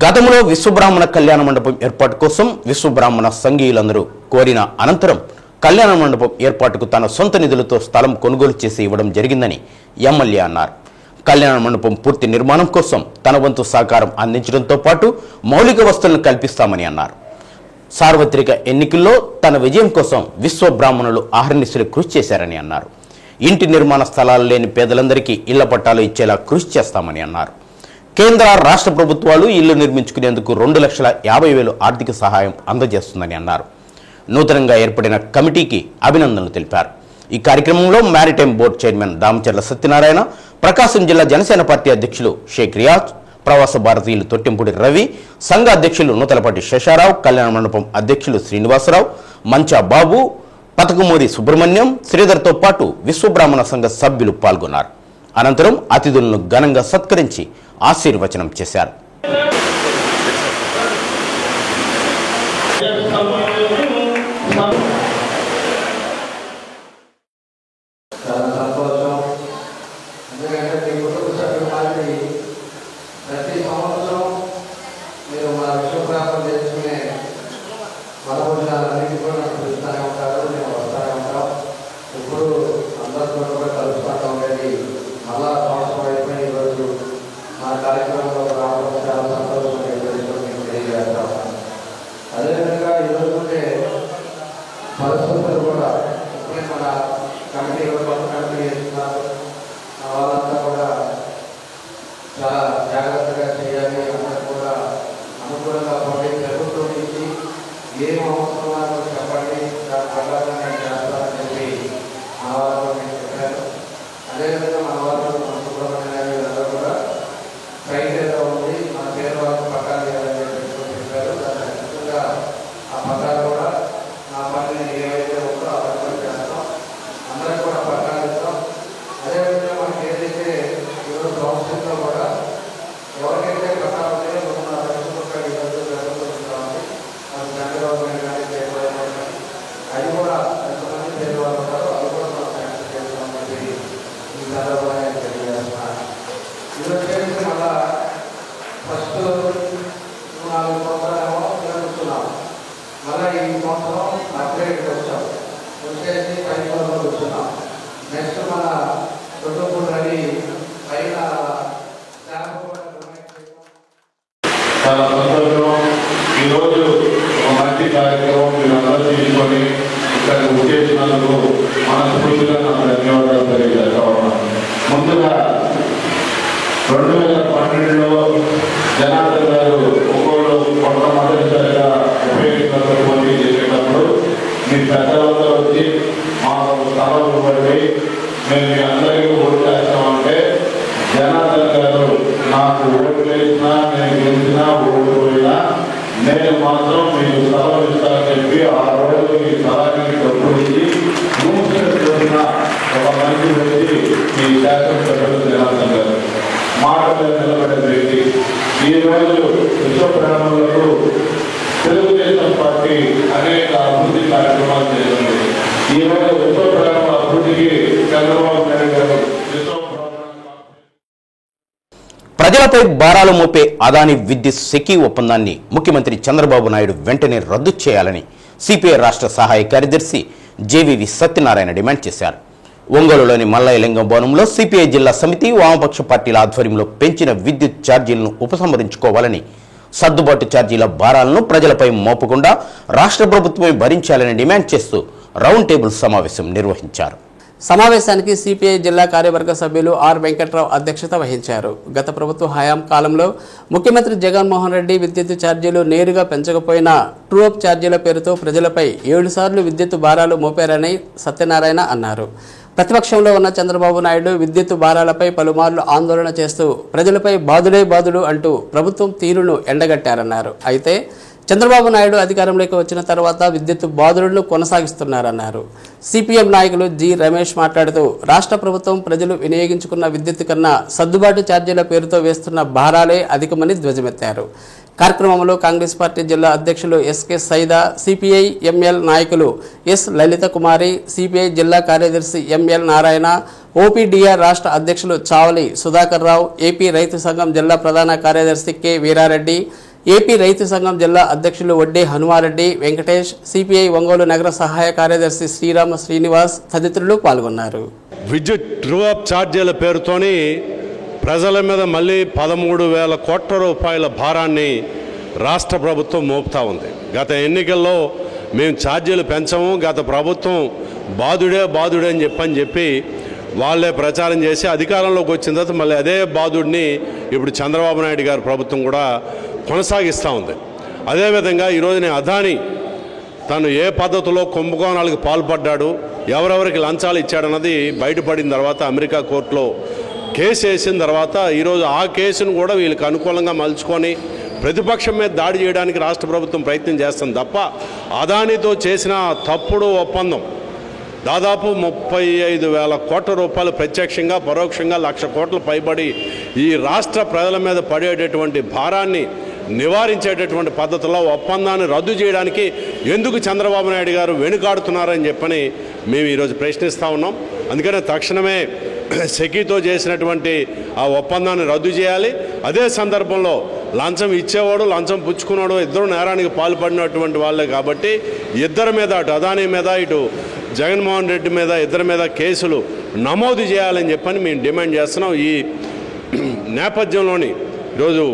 గతంలో విశ్వబ్రాహ్మణ కళ్యాణ మండపం ఏర్పాటు కోసం విశ్వబ్రాహ్మణ సంఘీయులందరూ కోరిన అనంతరం కళ్యాణ మండపం ఏర్పాటుకు తన సొంత నిధులతో స్థలం కొనుగోలు చేసి ఇవ్వడం జరిగిందని ఎమ్మెల్యే అన్నారు. కళ్యాణ మండపం పూర్తి నిర్మాణం కోసం తన వంతు సహకారం అందించడంతో పాటు మౌలిక వసతులను కల్పిస్తామని అన్నారు. సార్వత్రిక ఎన్నికల్లో తన విజయం కోసం విశ్వబ్రాహ్మణులు అహర్నిశలు కృషి చేశారని అన్నారు. ఇంటి నిర్మాణ స్థలాలు లేని పేదలందరికీ ఇళ్ల పట్టాలు ఇచ్చేలా కృషి చేస్తామని అన్నారు. కేంద్ర రాష్ట్ర ప్రభుత్వాలు ఇల్లు నిర్మించుకునేందుకు 2,50,000 ఆర్థిక సహాయం అందజేస్తుందని అన్నారు. నూతనంగా ఏర్పడిన కమిటీకి అభినందనలు తెలిపారు. ఈ కార్యక్రమంలో maritime board chairman Damacharla Satyanarayana, Prakasam జిల్లా జనసేన పార్టీ అధ్యక్షులు షేక్ రియాజ్, ప్రవాస భారతీయులు తొట్టింపుడి రవి, సంఘ అధ్యక్షులు నూతలపాటి శశారావు, కళ్యాణ మండపం అధ్యక్షులు శ్రీనివాసరావు, మంచా బాబు, పతకమూరి సుబ్రహ్మణ్యం, శ్రీధర్తో పాటు విశ్వబ్రాహ్మణ సంఘ సభ్యులు పాల్గొన్నారు. అనంతరం అతిథులను ఘనంగా సత్కరించి ఆశీర్వచనం చేశారు. చాలా సంతోషం. ఎందుకంటే మీ కుటుంబ సభ్యుల మాదిరి ప్రతి సంవత్సరం మీరు మా విశ్వబ్రాహ్మణ చేసుకునే మనోజాలన్నింటి కూడా పిలుస్తూనే ఉంటారు, మేము వస్తూనే ఉంటాం. ఇప్పుడు అందరితో కూడా కలుస్తూ ఉండేది. మళ్ళా సంవత్సరం అయిపోయిన ఈరోజు మా కార్యక్రమంలో అదేవిధంగా మన వాళ్ళు మన సుబ్రహ్మణ్య గారు వీళ్ళందరూ కూడా సైట్ ఏదో ఉంది మన పేరు వాళ్ళకి పట్టాలు చేయాలని చెప్పారు. దాన్ని ఖచ్చితంగా ఆ పట్టాలు కూడా నా పని ఏవైతే ఉందో ఆ పని కూడా చేస్తాం. అందరికి కూడా పట్టాలు ఇస్తాం. అదేవిధంగా మనకి ఏదైతే ఈరోజు సంవత్సరంలో కూడా ఎవరికైతే పట్టాలు ఉన్నాయో మన రక్షణ జరుగుతుంటామని మన చంద్రబాబు నాయుడు కానీ చేయబోయే అది కూడా ఎంతమంది పేరు వాళ్ళు ఉన్నారో అది కూడా మనం శాంక్షన్ చేస్తామని చెప్పి ఈ సందర్భంగా తెలియజేస్తున్నాను. ఈరోజు చేసి మళ్ళా ఫస్ట్ 4 సంవత్సరాలేమో కూర్చున్నాం. మళ్ళీ ఈ సంవత్సరం అప్గ్రేడ్కి వచ్చాం. వచ్చేసి 5 సంవత్సరాలు కూర్చున్నాం. నెక్స్ట్ మన చుట్టుపూడి రవి పైన చాలా సంతోషం. ఈరోజు ఒక మంచి కార్యక్రమం మీరు అందరూ తీసుకొని ఇక్కడికి వచ్చేసినందుకు మనస్ఫూర్తిగా నాకు ధన్యవాదాలు తెలియజేస్తా ఉన్నాను. ముందుగా 2012లో జనార్దన్ గారు ఒక్కొక్కరు మొట్టమొదటిసారిగా ఉపయోగించుకున్న పోటీ చేసేటప్పుడు మీ పెద్దలందరూ వచ్చి మాకు స్థలం ఇవ్వండి, మేము మీ అందరికీ ఓటు చేస్తామంటే జనార్దన్ గారు నాకు ఓటు వేసినా నేను గెలిచినా ఓడిపోయినా నేను మాత్రం మీకు స్థలం ఇస్తానని చెప్పి ఆ రోజు ఈ స్థలానికి డబ్బులు ఇచ్చి చూసిన ఒక మనిషి వచ్చి మీ శాసనసభ్యులు జనార్దన్ గారు మాటలు నిలబడే వ్యక్తి. ఈరోజు విశ్వ బ్రాహ్మణులకు తెలుగుదేశం పార్టీ అనేక అభివృద్ధి కార్యక్రమాలు చేస్తుంది. ఈరోజు విశ్వ బ్రాహ్మణ అభివృద్ధికి చంద్రబాబు నాయుడు గారు ప్రజలపై భారాలు మోపే అదాని విద్యుత్ సెకీ ఒప్పందాన్ని ముఖ్యమంత్రి చంద్రబాబు నాయుడు వెంటనే రద్దు చేయాలని సిపిఐ రాష్ట్ర సహాయ కార్యదర్శి జేవీవి సత్యనారాయణ డిమాండ్ చేశారు. ఒంగోలులోని మల్లయ్యలింగం భవనంలో సిపిఐ జిల్లా సమితి వామపక్ష పార్టీల ఆధ్వర్యంలో పెంచిన విద్యుత్ ఛార్జీలను ఉపసంహరించుకోవాలని, సర్దుబాటు ఛార్జీల భారాలను ప్రజలపై మోపకుండా రాష్ట్ర ప్రభుత్వమే భరించాలని డిమాండ్ చేస్తూ రౌండ్ టేబుల్ సమావేశం నిర్వహించారు. సమావేశానికి సిపిఐ జిల్లా కార్యవర్గ సభ్యులు ఆర్ వెంకట్రావు అధ్యక్షత వహించారు. గత ప్రభుత్వ హయాం కాలంలో ముఖ్యమంత్రి జగన్మోహన్ రెడ్డి విద్యుత్ ఛార్జీలు నేరుగా పెంచకపోయినా ట్రూఅప్ ఛార్జీల పేరుతో ప్రజలపై 7 సార్లు విద్యుత్ భారాలు మోపారని సత్యనారాయణ అన్నారు. ప్రతిపక్షంలో ఉన్న చంద్రబాబు నాయుడు విద్యుత్ భారాలపై పలుమార్లు ఆందోళన చేస్తూ ప్రజలపై బాదుడే బాదుడు అంటూ ప్రభుత్వం తీరును ఎండగట్టారన్నారు. అయితే చంద్రబాబు నాయుడు అధికారంలోకి వచ్చిన తర్వాత విద్యుత్ బాదులను కొనసాగిస్తున్నారన్నారు. సిపిఎం నాయకులు జి రమేష్ మాట్లాడుతూ రాష్ట్ర ప్రభుత్వం ప్రజలు వినియోగించుకున్న విద్యుత్ కన్నా సర్దుబాటు ఛార్జీల పేరుతో వేస్తున్న భారాలే అధికమని ధ్వజమెత్తారు. కార్యక్రమంలో కాంగ్రెస్ పార్టీ జిల్లా అధ్యక్షులు ఎస్కే సైదా, సిపిఐ ఎంఎల్ నాయకులు ఎస్ లలిత కుమారి, సిపిఐ జిల్లా కార్యదర్శి ఎంఎల్ నారాయణ, ఓపీడీఆర్ రాష్ట్ర అధ్యక్షులు చావలి సుధాకర్ రావు, ఏపీ రైతు సంఘం జిల్లా ప్రధాన కార్యదర్శి కె వీరారెడ్డి, ఏపీ రైతు సంఘం జిల్లా అధ్యక్షులు వడ్డే హనుమారెడ్డి, వెంకటేష్, సిపిఐ ఒంగోలు నగర సహాయ కార్యదర్శి శ్రీరామ శ్రీనివాస్ తదితరులు పాల్గొన్నారు. విద్యుత్ ట్రూఅప్ ఛార్జీల పేరుతోని ప్రజల మీద మళ్ళీ 13,000 కోట్ల రూపాయల భారాన్ని రాష్ట్ర ప్రభుత్వం మోపుతా ఉంది. గత ఎన్నికల్లో మేము ఛార్జీలు పెంచము, గత ప్రభుత్వం బాదుడే అని చెప్పి వాళ్ళే ప్రచారం చేసి అధికారంలోకి వచ్చిన తర్వాత మళ్ళీ అదే బాదుడిని ఇప్పుడు చంద్రబాబు నాయుడు గారి ప్రభుత్వం కూడా కొనసాగిస్తూ ఉంది. అదేవిధంగా ఈరోజునే అదాని తను ఏ పద్ధతిలో కుంభకోణాలకు పాల్పడ్డాడు, ఎవరెవరికి లంచాలు ఇచ్చాడన్నది బయటపడిన తర్వాత అమెరికా కోర్టులో కేసు వేసిన తర్వాత ఈరోజు ఆ కేసును కూడా వీళ్ళకి అనుకూలంగా మలుచుకొని ప్రతిపక్షం మీద దాడి చేయడానికి రాష్ట్ర ప్రభుత్వం ప్రయత్నం చేస్తుంది తప్ప అదానితో చేసిన తప్పుడు ఒప్పందం దాదాపు 35,000 కోట్ల రూపాయలు ప్రత్యక్షంగా పరోక్షంగా 1,00,000 కోట్ల పైబడి ఈ రాష్ట్ర ప్రజల మీద పడేటటువంటి భారాన్ని నివారించేటటువంటి పద్ధతిలో ఒప్పందాన్ని రద్దు చేయడానికి ఎందుకు చంద్రబాబు నాయుడు గారు వెనుకాడుతున్నారని చెప్పని మేము ఈరోజు ప్రశ్నిస్తూ ఉన్నాం. అందుకనే తక్షణమే సెకీతో చేసినటువంటి ఆ ఒప్పందాన్ని రద్దు చేయాలి. అదే సందర్భంలో లంచం ఇచ్చేవాడు లంచం పుచ్చుకున్నాడు ఇద్దరు నేరానికి పాల్పడినటువంటి వాళ్ళే కాబట్టి ఇద్దరి మీద అటు అదానీ మీద ఇటు జగన్మోహన్ రెడ్డి మీద ఇద్దరి మీద కేసులు నమోదు చేయాలని చెప్పని మేము డిమాండ్ చేస్తున్నాం. ఈ నేపథ్యంలోని ఈరోజు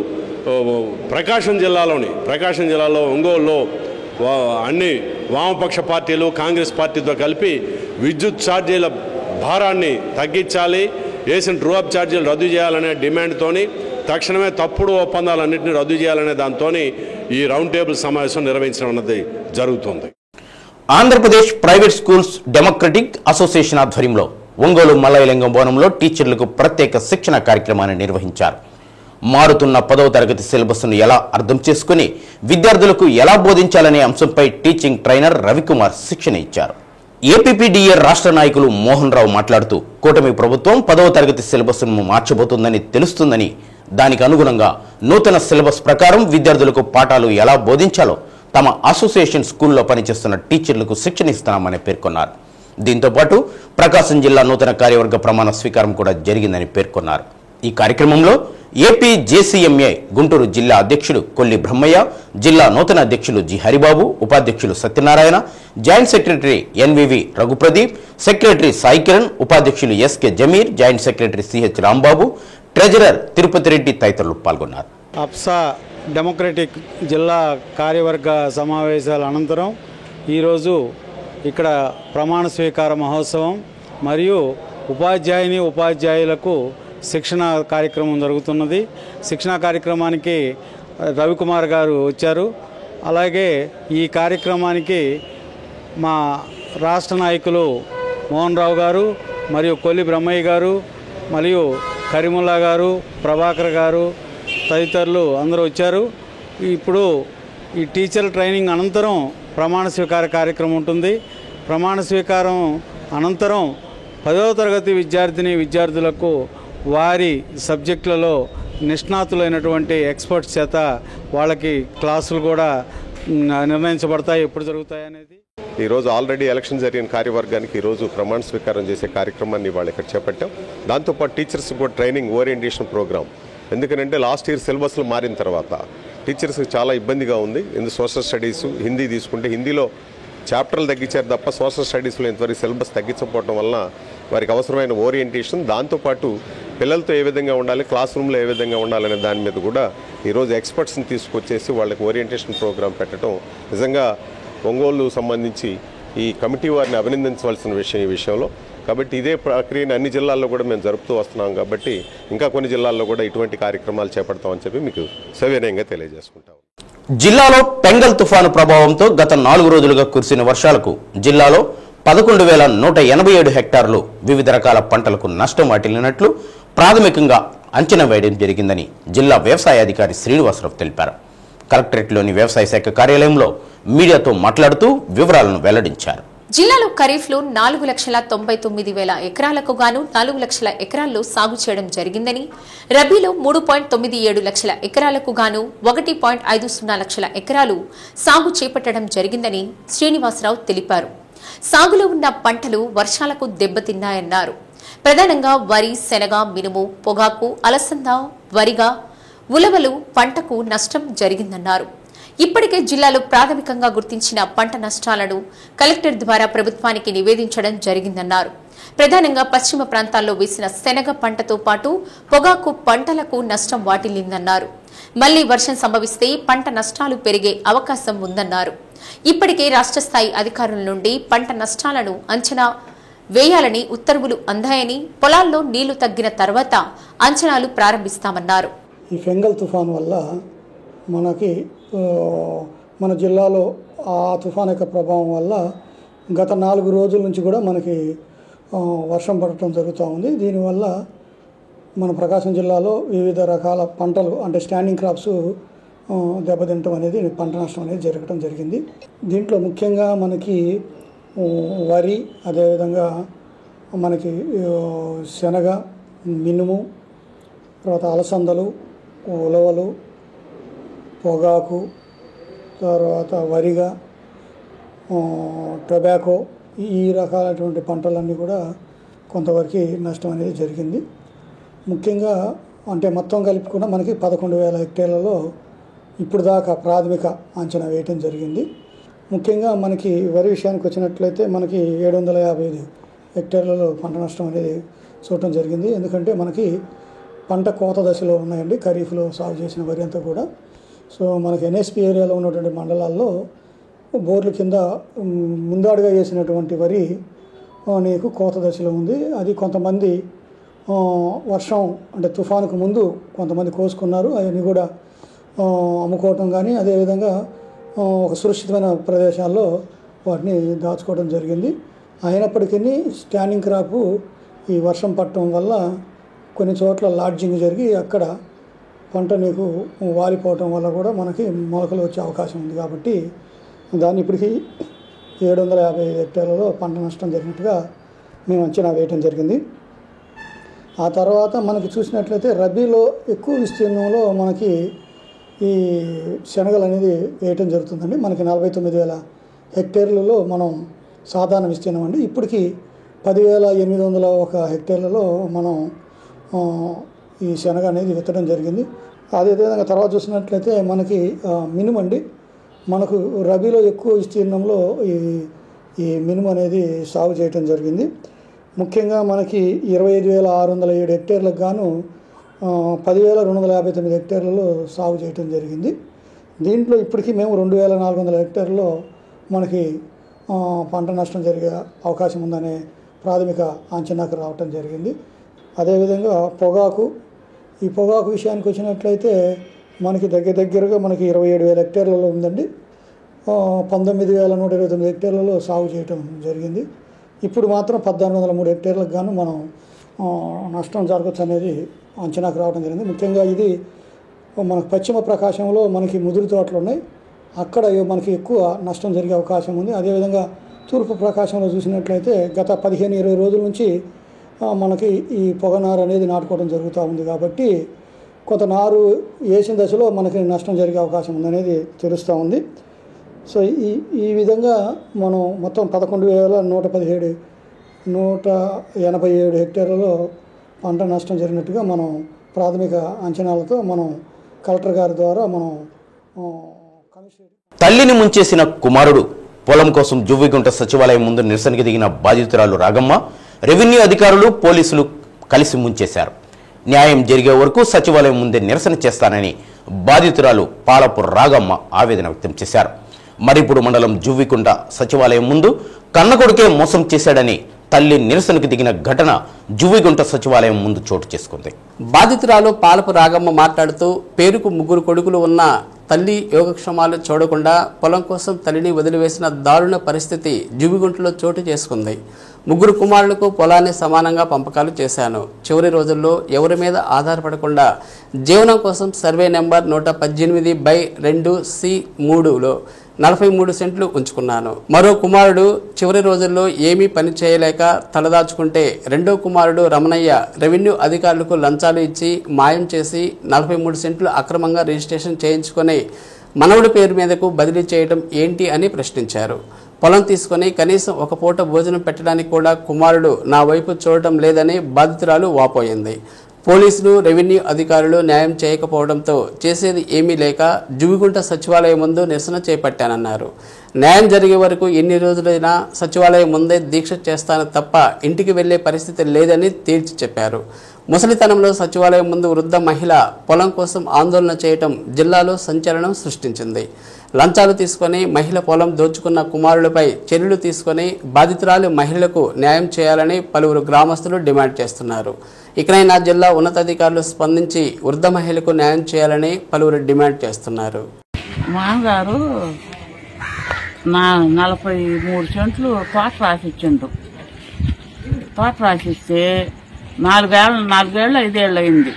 ప్రకాశం జిల్లాలో ఒంగోలులో అన్ని వామపక్ష పార్టీలు కాంగ్రెస్ పార్టీతో కలిపి విద్యుత్ ఛార్జీల భారాన్ని తగ్గించాలి, వేసిన ట్రూఅప్ ఛార్జీలు రద్దు చేయాలనే డిమాండ్తోని తక్షణమే తప్పుడు ఒప్పందాలన్నింటినీ రద్దు చేయాలనే దాంతో ఈ రౌండ్ టేబుల్ సమావేశం నిర్వహించడం అన్నది జరుగుతుంది. Andhra Pradesh private schools democratic association ఆధ్వర్యంలో ఒంగోలు మల్లయ్యలింగం భవనంలో టీచర్లకు ప్రత్యేక శిక్షణ కార్యక్రమాన్ని నిర్వహించారు. మారుతున్న 10వ తరగతి సిలబస్ను ఎలా అర్థం చేసుకుని విద్యార్థులకు ఎలా బోధించాలనే అంశంపై టీచింగ్ ట్రైనర్ రవికుమార్ శిక్షణ ఇచ్చారు. ఏపీపీడీఏ రాష్ట్ర నాయకులు మోహన్ రావు మాట్లాడుతూ కూటమి ప్రభుత్వం 10వ తరగతి సిలబస్ను మార్చబోతుందని తెలుస్తుందని, దానికి అనుగుణంగా నూతన సిలబస్ ప్రకారం విద్యార్థులకు పాఠాలు ఎలా బోధించాలో తమ అసోసియేషన్ స్కూల్లో పనిచేస్తున్న టీచర్లకు శిక్షణ ఇస్తున్నామని పేర్కొన్నారు. దీంతోపాటు ప్రకాశం జిల్లా నూతన కార్యవర్గ ప్రమాణ స్వీకారం కూడా జరిగిందని పేర్కొన్నారు. ఈ కార్యక్రమంలో ఏపీ జేసీఎంఏ గుంటూరు జిల్లా అధ్యక్షుడు కొల్లి బ్రహ్మయ్య, జిల్లా నూతన అధ్యక్షులు జి హరిబాబు, ఉపాధ్యక్షులు Satyanarayana, joint secretary NVV Raghupradeep, secretary Sai Kiran, ఉపాధ్యక్షులు SK Jameer, joint secretary CH Rambabu, treasurer Tirupati Reddy తదితరులు పాల్గొన్నారు. అప్సా డెమోక్రటిక్ జిల్లా కార్యవర్గ సమావేశాల అనంతరం ఈరోజు ఇక్కడ ప్రమాణ స్వీకార మహోత్సవం మరియు ఉపాధ్యాయులకు శిక్షణ కార్యక్రమం జరుగుతున్నది. శిక్షణ కార్యక్రమానికి రవికుమార్ గారు వచ్చారు. అలాగే ఈ కార్యక్రమానికి మా రాష్ట్ర నాయకులు మోహన్ రావు గారు మరియు కొల్లి బ్రహ్మయ్య గారు మరియు కరీముల్లా గారు, ప్రభాకర్ గారు తదితరులు అందరూ వచ్చారు. ఇప్పుడు ఈ టీచర్ ట్రైనింగ్ అనంతరం ప్రమాణ స్వీకార కార్యక్రమం ఉంటుంది. ప్రమాణ స్వీకారం అనంతరం 10వ తరగతి విద్యార్థులకు వారి సబ్జెక్టులలో నిష్ణాతులైనటువంటి ఎక్స్పర్ట్స్ చేత వాళ్ళకి క్లాసులు కూడా నిర్ణయించబడతాయి, ఎప్పుడు జరుగుతాయి అనేది. ఈరోజు ఆల్రెడీ ఎలక్షన్ జరిగిన కార్యవర్గానికి ఈరోజు ప్రమాణ స్వీకారం చేసే కార్యక్రమాన్ని ఇవాళ ఇక్కడ చేపట్టాం. దాంతోపాటు టీచర్స్కి కూడా ట్రైనింగ్ ఓరియంటేషన్ ప్రోగ్రామ్. ఎందుకంటే లాస్ట్ ఇయర్ సిలబస్లు మారిన తర్వాత టీచర్స్కి చాలా ఇబ్బందిగా ఉంది. సోషల్ స్టడీస్, హిందీ తీసుకుంటే హిందీలో చాప్టర్లు తగ్గించారు తప్ప సోషల్ స్టడీస్లో ఇంతవరకు సిలబస్ తగ్గించకపోవడం వలన వారికి అవసరమైన ఓరియంటేషన్, దాంతోపాటు పిల్లలతో ఏ విధంగా ఉండాలి, క్లాస్ రూమ్లో ఏ విధంగా ఉండాలనే దాని మీద కూడా ఈరోజు ఎక్స్పర్ట్స్ని తీసుకొచ్చేసి వాళ్ళకి ఓరియంటేషన్ ప్రోగ్రాం పెట్టడం నిజంగా ఒంగోలు సంబంధించి ఈ కమిటీ వారిని అభినందించవలసిన విషయం ఈ విషయంలో. కాబట్టి ఇదే ప్రక్రియను అన్ని జిల్లాల్లో కూడా మేము జరుపుతూ వస్తున్నాం. కాబట్టి ఇంకా కొన్ని జిల్లాల్లో కూడా ఇటువంటి కార్యక్రమాలు చేపడతామని చెప్పి మీకు సవినయంగా తెలియజేసుకుంటాం. జిల్లాలో పెంగల్ తుఫాను ప్రభావంతో గత 4 రోజులుగా కురిసిన వర్షాలకు జిల్లాలో 11,187 హెక్టార్లు వివిధ రకాల పంటలకు నష్టం వాటిల్లినట్లు ప్రాథమికంగా అంచనా వేయడం జరిగిందని జిల్లా వ్యవసాయ అధికారి శ్రీనివాసరావు తెలిపారు. కలెక్టరేట్లోని వ్యవసాయ శాఖ కార్యాలయంలో మీడియాతో మాట్లాడుతూ వివరాలను వెల్లడించారు. జిల్లాలో ఖరీఫ్లో 4,99,000 ఎకరాలకు గాను 4 లక్షల ఎకరాల్లో సాగు చేయడం జరిగిందని, రబీలో 3.97 లక్షల ఎకరాలకు గాను 1.50 లక్షల ఎకరాలు సాగు చేపట్టడం జరిగిందని శ్రీనివాసరావు తెలిపారు. సాగులో ఉన్న పంటలు వర్షాలకు దెబ్బతిన్నాయన్నారు. ప్రధానంగా వరి, శనగ, మినుము, పొగాకు, అలసంద, వరిగా, ఉలవలు పంటకు నష్టం జరిగిందన్నారు. ఇప్పటికే జిల్లాలో ప్రాథమికంగా గుర్తించిన పంట నష్టాలను కలెక్టర్ ద్వారా ప్రభుత్వానికి నివేదించడం జరిగిందన్నారు. ప్రధానంగా పశ్చిమ ప్రాంతాల్లో వేసిన శనగ పంటతో పాటు పొగాకు పంటలకు నష్టం వాటిల్లిందన్నారు. మళ్లీ వర్షం సంభవిస్తే పంట నష్టాలు పెరిగే అవకాశం ఉందన్నారు. ఇప్పటికే రాష్ట్ర స్థాయి అధికారుల నుండి పంట నష్టాలను అంచనా వేయాలని ఉత్తర్వులు అందాయని, పొలాల్లో నీళ్లు తగ్గిన తర్వాత అంచనాలు ప్రారంభిస్తామన్నారు. ఈ ఫెంగల్ తుఫాను వల్ల మన జిల్లాలో ఆ తుఫాన్ యొక్క ప్రభావం వల్ల గత 4 రోజుల నుంచి కూడా మనకి వర్షం పడటం జరుగుతూ ఉంది. దీనివల్ల మన ప్రకాశం జిల్లాలో వివిధ రకాల పంటలు అంటే స్టాండింగ్ క్రాప్స్ దెబ్బతింటం అనేది, పంట నష్టం అనేది జరగడం జరిగింది. దీంట్లో ముఖ్యంగా మనకి వరి, అదేవిధంగా మనకి శనగ, మినుము, తర్వాత అలసందలు, ఉలవలు, పొగాకు, తర్వాత వరిగా, టొబాకో, ఈ రకాలైనటువంటి పంటలన్నీ కూడా కొంతవరకు నష్టం అనేది జరిగింది. ముఖ్యంగా అంటే మొత్తం కలిపి కూడా మనకి 11,000 హెక్టార్లలో ఇప్పుడు దాకా ప్రాథమిక అంచనా వేయటం జరిగింది. ముఖ్యంగా మనకి వరి విషయానికి వచ్చినట్లయితే మనకి 755 హెక్టార్లలో పంట నష్టం అనేది చూడటం జరిగింది. ఎందుకంటే మనకి పంట కోత దశలో ఉన్నాయండి ఖరీఫ్లో సాగు చేసిన వరి అంతా కూడా. సో మనకి ఎన్ఎస్పి ఏరియాలో ఉన్నటువంటి మండలాల్లో బోర్ల కింద ముందాడుగా వేసినటువంటి వరి నీకు కోత దశలో ఉంది. అది కొంతమంది వర్షం అంటే తుఫానుకు ముందు కొంతమంది కోసుకున్నారు. అవన్నీ కూడా అమ్ముకోవటం కానీ, అదేవిధంగా ఒక సురక్షితమైన ప్రదేశాల్లో వాటిని దాచుకోవడం జరిగింది. అయినప్పటికీ స్టాండింగ్ క్రాపు ఈ వర్షం పడటం వల్ల కొన్ని చోట్ల లాడ్జింగ్ జరిగి అక్కడ పంట నీకు వాలిపోవటం వల్ల కూడా మనకి మొలకలు వచ్చే అవకాశం ఉంది. కాబట్టి దాన్ని ఇప్పటికీ 755 హెక్టార్లలో పంట నష్టం జరిగినట్టుగా మేము అంచనా వేయటం జరిగింది. ఆ తర్వాత మనకి చూసినట్లయితే రబీలో ఎక్కువ విస్తీర్ణంలో మనకి ఈ శనగలు అనేది వేయటం జరుగుతుందండి. మనకి 49,000 హెక్టార్లలో మనం సాధారణ విస్తీర్ణం అండి. ఇప్పటికీ 10,801 హెక్టార్లలో మనం ఈ శనగ అనేది విత్తడం జరిగింది. అదేవిధంగా తర్వాత చూసినట్లయితే మనకి మినుము అండి. మనకు రబీలో ఎక్కువ విస్తీర్ణంలో ఈ మినుము అనేది సాగు చేయటం జరిగింది. ముఖ్యంగా మనకి 25,607 హెక్టార్లకు గాను 10,259 హెక్టార్లలో సాగు చేయటం జరిగింది. దీంట్లో ఇప్పటికీ మేము 2,400 హెక్టార్లలో మనకి పంట నష్టం జరిగే అవకాశం ఉందనే ప్రాథమిక అంచనాకు రావటం జరిగింది. అదేవిధంగా ఈ పొగాకు విషయానికి వచ్చినట్లయితే మనకి దగ్గరగా మనకి 27,000 హెక్టార్లలో ఉందండి. 19,129 హెక్టార్లలో సాగు చేయటం జరిగింది. ఇప్పుడు మాత్రం 1,403 హెక్టార్లకు గాను మనం నష్టం జరగచ్చు అనేది అంచనాకు రావడం జరిగింది. ముఖ్యంగా ఇది మనకు పశ్చిమ ప్రకాశంలో మనకి ముదురు తోటలు ఉన్నాయి. అక్కడ మనకి ఎక్కువ నష్టం జరిగే అవకాశం ఉంది. అదేవిధంగా తూర్పు ప్రకాశంలో చూసినట్లయితే గత 15-20 రోజుల నుంచి మనకి ఈ పొగనారు అనేది నాటుకోవడం జరుగుతూ ఉంది. కాబట్టి కొంత నారు వేసిన దశలో మనకి నష్టం జరిగే అవకాశం ఉందనేది తెలుస్తూ ఉంది. సో ఈ విధంగా మనం మొత్తం 11,187 హెక్టార్లలో పంట నష్టం జరిగినట్టుగా మనం ప్రాథమిక అంచనాలతో మనం కలెక్టర్ గారి ద్వారా మనం తల్లిని ముంచేసిన కుమారుడు పొలం కోసం జువ్విగుంట సచివాలయం ముందు నిరసనకి దిగిన బాధితురాలు రాగమ్మ, రెవెన్యూ అధికారులు, పోలీసులు కలిసి ముంచేశారు. న్యాయం జరిగే వరకు సచివాలయం ముందే నిరసన చేస్తానని బాధితురాలు పాలపు రాగమ్మ ఆవేదన వ్యక్తం చేశారు. మరిప్పుడు మండలం జువ్విగుంట సచివాలయం ముందు కన్నకొడుకే మోసం చేశాడని తల్లి నిరసనకు దిగిన ఘటన జువ్విగుంట సచివాలయం ముందు చోటు చేసుకుంది. బాధితురాలు పాలపు రాగమ్మ మాట్లాడుతూ పేరుకు 3 కొడుకులు ఉన్న తల్లి యోగక్షేమాలు చూడకుండా పొలం కోసం తల్లిని వదిలివేసిన దారుణ పరిస్థితి జువ్విగుంటలో చోటు చేసుకుంది. 3 కుమారులకు పొలాన్ని సమానంగా పంపకాలు చేశాను. చివరి రోజుల్లో ఎవరి మీద ఆధారపడకుండా జీవనం కోసం సర్వే నెంబర్ 118/2C3లో 43 సెంట్లు ఉంచుకున్నాను. మరో కుమారుడు చివరి రోజుల్లో ఏమీ పని చేయలేక తలదాచుకుంటే రెండో కుమారుడు రమణయ్య రెవెన్యూ అధికారులకు లంచాలు ఇచ్చి మాయం చేసి 43 సెంట్లు అక్రమంగా రిజిస్ట్రేషన్ చేయించుకొని మనవడి పేరు మీదకు బదిలీ చేయడం ఏంటి అని ప్రశ్నించారు. పొలం తీసుకుని కనీసం ఒక పూట భోజనం పెట్టడానికి కూడా కుమారుడు నా వైపు చూడటం లేదని బాధితురాలు వాపోయింది. పోలీసులు, రెవెన్యూ అధికారులు న్యాయం చేయకపోవడంతో చేసేది ఏమీ లేక జువ్విగుంట సచివాలయం ముందు నిరసన చేపట్టానన్నారు. న్యాయం జరిగే వరకు ఎన్ని రోజులైనా సచివాలయం ముందే దీక్ష చేస్తాను తప్ప ఇంటికి వెళ్లే పరిస్థితి లేదని తేల్చి చెప్పారు. ముసలితనంలో సచివాలయం ముందు వృద్ధ మహిళ పొలం కోసం ఆందోళన చేయటం జిల్లాలో సంచలనం సృష్టించింది. లంచాలు తీసుకుని మహిళ పొలం దోచుకున్న కుమారులపై చర్యలు తీసుకుని బాధితురాలు మహిళలకు న్యాయం చేయాలని పలువురు గ్రామస్తులు డిమాండ్ చేస్తున్నారు. ఇకనైనా జిల్లా ఉన్నతాధికారులు స్పందించి వృద్ధ మహిళకు న్యాయం చేయాలని పలువురు డిమాండ్ చేస్తున్నారు. మామగారు 43 సెంట్లు తోట రాసిచ్చిండు. తోట రాసిస్తే 4 ఏళ్ళు 5 ఏళ్ళు అయింది.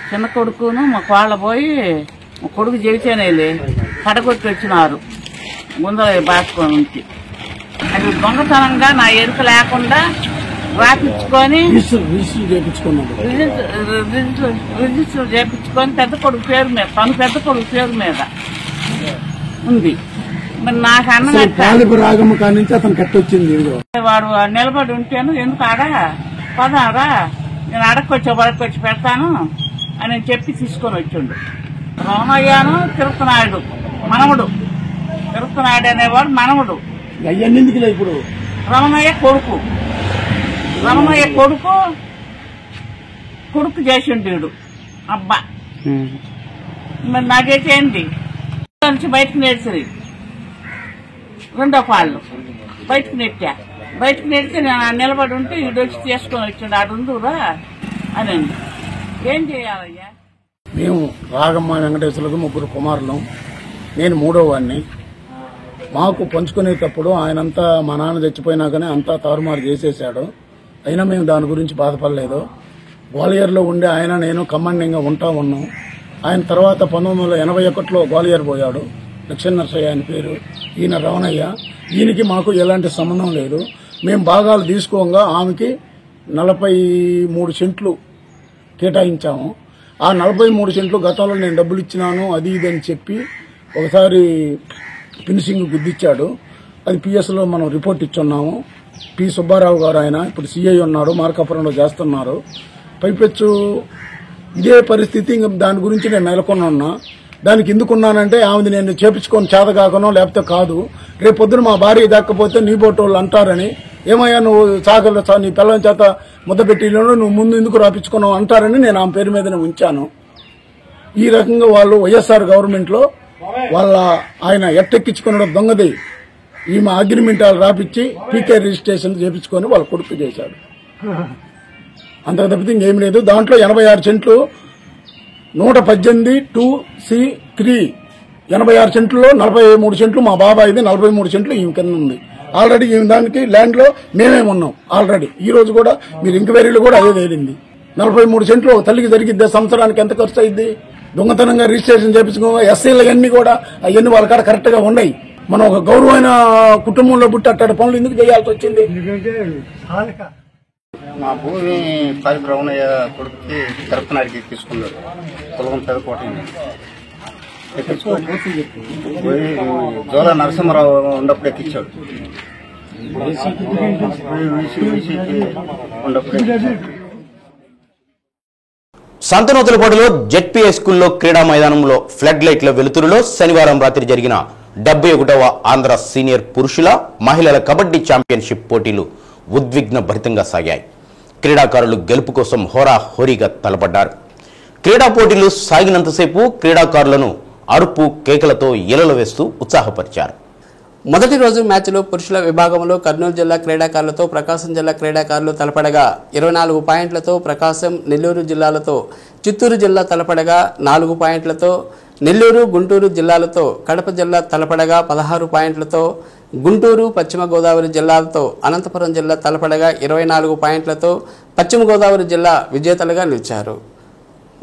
చిన్న కొడుకును మా కోళ్ళ పోయి మా కొడుకు చెబితేనేలే పడగొట్టి వచ్చినారు ముందర బాసుకొని నుంచి. అది దొంగతనంగా నా ఎరుక లేకుండా రాపించుకొని రిజిస్టర్ చేపించుకొని పెద్ద కొడుకు పేరు మీద పెద్ద కొడుకు పేరు మీద ఉంది. మరి నాకు రాగమ్మ కాడి నుంచి అతను కట్టొచ్చింది. వాడు నిలబడి ఉంటేను ఎందుకు పదారా నేను అడక్కొచ్చి పెడతాను అని చెప్పి తీసుకొని వచ్చిండు. రామయ్యను తిరుపతినాయుడు మనవడు, తిరుపతినాయుడు అనేవాడు మనవడు. అయ్యన్నిందుకులే ఇప్పుడు రమణయ్య కొడుకు చేసిండు వీడు అబ్బా. మరి నాకైతే ఏంటి నుంచి బయటకు నేర్చరి రెండో పాళ్ళు బయటకు నెడితే నేను నిలబడి ఉంటే వీడు వచ్చి చేసుకొని వచ్చిండు. ఆడుందురా అని ఏం చేయాలయ్యా? మేము రాగమ్మ వెంకటేశ్వరులకు 3 కుమారులం. నేను 3వ వాడిని. మాకు పంచుకునేటప్పుడు ఆయనంతా మా నాన్న చచ్చిపోయినాకనే అంతా తారుమారు చేసేసాడు. అయినా మేము దాని గురించి బాధపడలేదు. గ్వాలియర్లో ఉండే ఆయన నేను కమాండింగ్గా ఉన్నాం. ఆయన తర్వాత 1981లో గ్వాలియర్ పోయాడు. లక్ష్మణ్ నరసయ్య ఆయన పేరు. ఈయన రమణయ్య. ఈయనకి మాకు ఎలాంటి సంబంధం లేదు. మేము భాగాలు తీసుకోగా ఆమెకి 43 సెంట్లు కేటాయించాము. ఆ 43 సెంట్లు గతంలో నేను డబ్బులు ఇచ్చినాను అది ఇదని చెప్పి ఒకసారి ఫినిషింగ్ గుద్దిచ్చాడు. అది పిఎస్లో మనం రిపోర్ట్ ఇచ్చున్నాము. పి సుబ్బారావు గారు ఆయన ఇప్పుడు సిఐ ఉన్నారు, మార్కాపురంలో చేస్తున్నారు. పైపెచ్చు ఇదే పరిస్థితి. దాని గురించి నేను నెలకొని ఉన్నా. దానికి ఎందుకున్నానంటే ఆమెది నేను చేపించుకొని చేతగాకనో లేకపోతే కాదు, రేపొద్దున మా భార్య దక్కపోతే నీ బోటోళ్ళు అంటారని, ఏమయ్యా నువ్వు నీ పిల్లల చేత ముద్ద పెట్టిలో నువ్వు ముందు ఎందుకు రాపించుకున్నావు అంటారని నేను ఆమె పేరు మీదనే ఉంచాను. ఈ రకంగా వాళ్ళు వైఎస్ఆర్ గవర్నమెంట్లో వాళ్ళ ఆయన ఎట్టెక్కించుకున్న దొంగది ఈమె అగ్రిమెంట్ రాపిచ్చి పీకే రిజిస్ట్రేషన్ చేపించుకొని వాళ్ళ కొడుకు చేశాడు. అంతకు తప్పితే ఇంకేం లేదు. దాంట్లో 86 సెంట్లు 118 2C3 86 సెంట్లలో 43 సెంట్లు మా బాబాయిది, 43 సెంట్లు ఈమె కింద ఉంది. ఆల్రెడీ ఈమె దానికి ల్యాండ్ లో మేమేమున్నాం ఆల్రెడీ. ఈ రోజు కూడా మీరు ఎంక్వైరీలు కూడా అదే తేలింది. 43 సెంట్లు ఒక తల్లికి జరిగిద్దే, సంవత్సరానికి ఎంత ఖర్చు అయింది? దొంగతనంగా రిజిస్ట్రేషన్ చేపించుకో ఎస్సీలు అన్ని కూడా అవన్నీ వాళ్ళ కాడ కరెక్ట్ గా ఉన్నాయి. మనం ఒక గౌరవమైన కుటుంబంలో పుట్టి అట్టాడు పనులు ఎందుకు చేయాల్సి వచ్చింది? మా భూమి సాయి బ్రహ్మణయ్య కొడుకుకి తిరుపతినాడికి తీసుకున్నాడు. కులగం పెదకోట జోల నరసింహరావు ఉన్నప్పుడు ఎక్కించాడు. సంతనూతలపాడులో జెడ్పీఐ స్కూల్లో క్రీడా మైదానంలో ఫ్లడ్ లైట్ల వెలుతురులో శనివారం రాత్రి జరిగిన 71వ ఆంధ్ర సీనియర్ పురుషుల మహిళల కబడ్డీ ఛాంపియన్షిప్ పోటీలు ఉద్విగ్న భరితంగా సాగాయి. క్రీడాకారులు గెలుపు కోసం హోరాహోరీగా తలపడ్డారు. క్రీడా పోటీలు సాగినంతసేపు క్రీడాకారులను అరుపు కేకలతో ఈలలు వేస్తూ ఉత్సాహపరిచారు. మొదటి రోజు మ్యాచ్లో పురుషుల విభాగంలో కర్నూలు జిల్లా క్రీడాకారులతో ప్రకాశం జిల్లా క్రీడాకారులు తలపడగా 24 పాయింట్లతో ప్రకాశం, నెల్లూరు జిల్లాలతో చిత్తూరు జిల్లా తలపడగా 4 పాయింట్లతో నెల్లూరు, గుంటూరు జిల్లాలతో కడప జిల్లా తలపడగా 16 పాయింట్లతో గుంటూరు, పశ్చిమ గోదావరి జిల్లాలతో అనంతపురం జిల్లా తలపడగా 24 పాయింట్లతో పశ్చిమ గోదావరి జిల్లా విజేతలుగా నిలిచారు.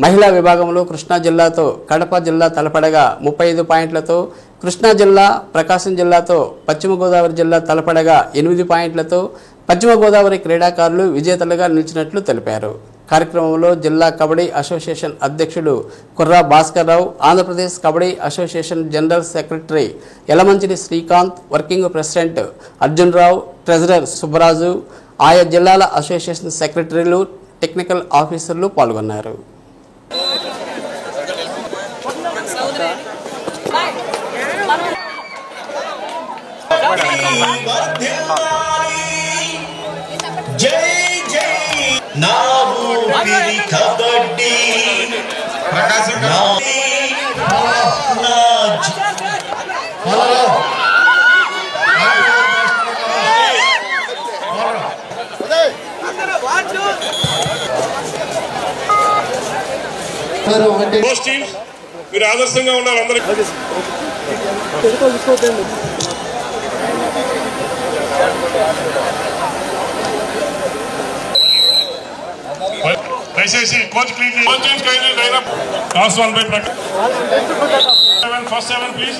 మహిళా విభాగంలో కృష్ణా జిల్లాతో కడప జిల్లా తలపడగా 35 పాయింట్లతో కృష్ణా జిల్లా, ప్రకాశం జిల్లాతో పశ్చిమ గోదావరి జిల్లా తలపడగా 8 పాయింట్లతో పశ్చిమ గోదావరి క్రీడాకారులు విజేతలుగా నిలిచినట్లు తెలిపారు. కార్యక్రమంలో జిల్లా కబడ్డీ అసోసియేషన్ అధ్యక్షుడు Kurra Bhaskar Rao, Andhra Pradesh kabaddi association general secretary Yalamanchili Srikanth, working president Arjun Rao, treasurer Subbaraju, ఆయా జిల్లాల అసోసియేషన్ సెక్రటరీలు, టెక్నికల్ ఆఫీసర్లు పాల్గొన్నారు. మీరు ఆదర్శంగా ఉన్నారు అందరికీ. దయచేసి coach clean toss 1 by first 7 please.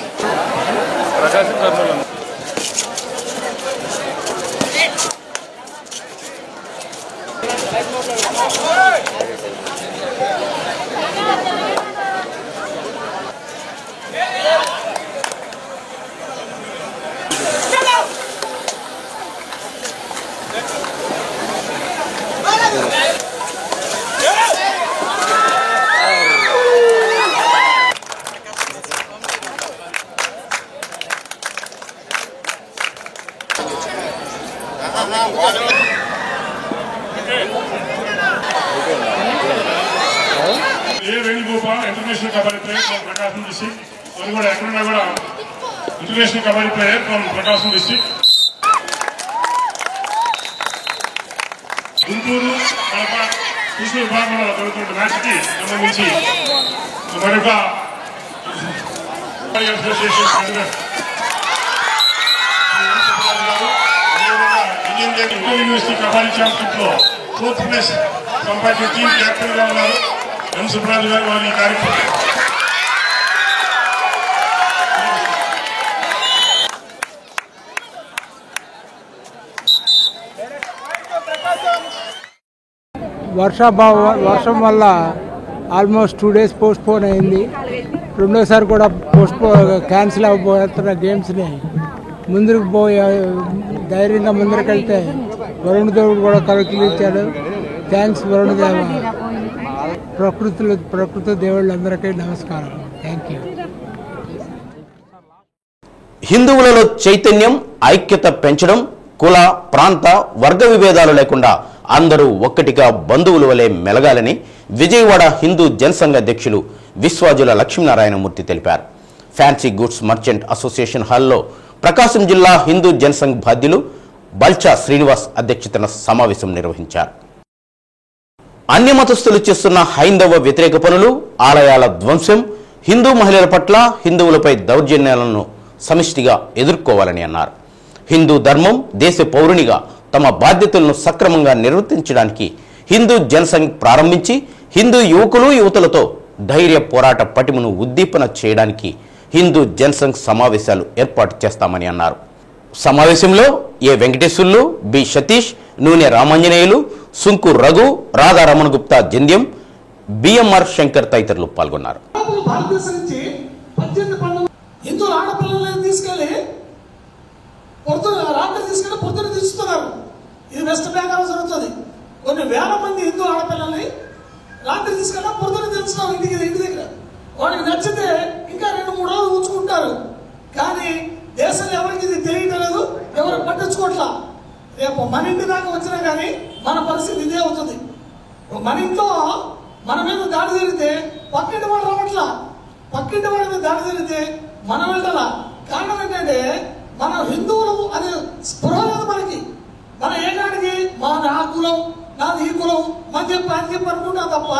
A Venugopal international kabaddi player from Prakasam district. అది కూడా ఎక్కడున్నా కూడా international kabaddi player from Prakasam district. Guntur, Kadapa Krishna విభాగంలో జరుగుతున్న మ్యాచ్ కి సంబంధించి మరొక association inter university kabaddi championship లో 4th ప్లేస్ సంపాదించిన టీం కెప్టెన్ గా ఉన్నారు ఎం సుబ్రాజు గారు. వారి ఈ కార్యక్రమం వర్షం వల్ల ఆల్మోస్ట్ 2 days పోస్ట్పోన్ అయింది. రెండోసారి కూడా క్యాన్సిల్ అవ్వబోతున్న గేమ్స్ని ముందుకు పోయి ధైర్యంగా ముందరికెళ్తే వరుణ్ దేవుడు కూడా కలుగులిచ్చాడు. థ్యాంక్స్ వరుణ్ దేవ. ప్రకృతి దేవుళ్ళందరికీ నమస్కారం. Thank you. హిందువులలో చైతన్యం, ఐక్యత పెంచడం, కుల, ప్రాంత, వర్గ విభేదాలు లేకుండా అందరూ ఒక్కటిగా బంధువుల వలె మెలగాలని విజయవాడ హిందూ జనసంఘ అధ్యక్షులు విశ్వాజుల లక్ష్మీనారాయణమూర్తి తెలిపారు. ఫ్యాన్సీ గూడ్స్ మర్చెంట్ అసోసియేషన్ హాల్లో ప్రకాశం జిల్లా హిందూ జనసంఘ్ బాధ్యులు బల్చా శ్రీనివాస్ అధ్యక్షతన సమావేశం నిర్వహించారు. అన్యమతస్థులు చేస్తున్న హైందవ వ్యతిరేక పనులు, ఆలయాల ధ్వంసం, హిందూ మహిళల పట్ల హిందువులపై దౌర్జన్యాలను సమిష్టిగా ఎదుర్కోవాలని అన్నారు. హిందూ ధర్మం, దేశ పౌరునిగా తమ బాధ్యతలను సక్రమంగా నిర్వర్తించడానికి హిందూ జనసంఘ్ ప్రారంభించి హిందూ యువకులు యువతులతో ధైర్య పోరాట పటిమను ఉద్దీపన చేయడానికి హిందూ జనసంఘ్ సమావేశాలు ఏర్పాటు చేస్తామని అన్నారు. సమావేశంలో ఏ వెంకటేశ్వర్లు, బి సతీష్, నూనె రామాంజనేయులు, సుంకు రఘు, రాధా రమణ గుప్తా జంధ్యం, బిఎంఆర్ శంకర్ తదితరులు పాల్గొన్నారు. హిందువుల ఆడపిల్లలను తీసుకెళ్లి రాత్రి తీసుకెళ్లి పొద్దున తీస్తున్నారు. ఇది వెస్ట్ బెంగాల్ జరుగుతుంది. కొన్ని వేల మంది హిందూ ఆడపిల్లల్ని రాత్రి తీసుకెళ్ళి పొద్దున తెలుస్తున్నాం ఇంటి దగ్గర. వాడికి నచ్చితే ఇంకా 2-3 రోజులు ఉంచుకుంటారు. కానీ దేశంలో ఎవరికి ఇది తెలియటం లేదు, ఎవరు పట్టించుకోవట్లా. రేపు మన ఇంటి దాకా వచ్చినా కానీ మన పరిస్థితి ఇదే అవుతుంది. మన ఇంట్లో మన మీద దాడి జరిగితే పక్కింటి వాడు రావట్లా, పక్కింటి వాడి మీద దాడి జరిగితే మనం వెళ్ళాలా. కారణం ఏంటంటే మన హిందువులు అనే స్పృహ లేదు మనకి. మన ఏనాడికి ఆ కులం నాది ఈ కులం అని చెప్పి అనుకుంటాం తప్ప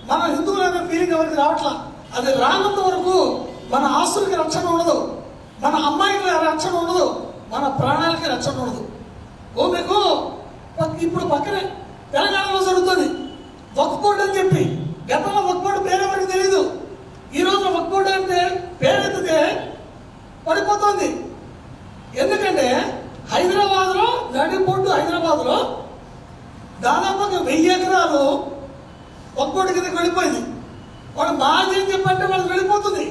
మన హిందువులు అనే ఫీలింగ్ ఎవరికి రావట్లా. అది రానంత వరకు మన ఆస్తులకి రక్షణ ఉండదు, మన అమ్మాయికి రక్షణ ఉండదు, మన ప్రాణాలకి రక్షణ ఉండదు. మీకు ఇప్పుడు పక్కనే తెలంగాణలో జరుగుతుంది వక్ఫ్ బోర్డు అని చెప్పి. గతంలో వక్ఫ్ బోర్డు పేరెవరికి తెలీదు. ఈ రోజు వక్ఫ్ బోర్డు అంటే పేరెత్తితే పడిపోతుంది. ఎందుకంటే హైదరాబాద్లో నడిబొడ్డు హైదరాబాద్లో దాదాపు 1000 ఎకరాలు వక్ఫ్ బోర్డు కిందకి వెళ్ళిపోయింది. వాడు మాది అని చెప్పంటే వాళ్ళకి వెళ్ళిపోతుంది.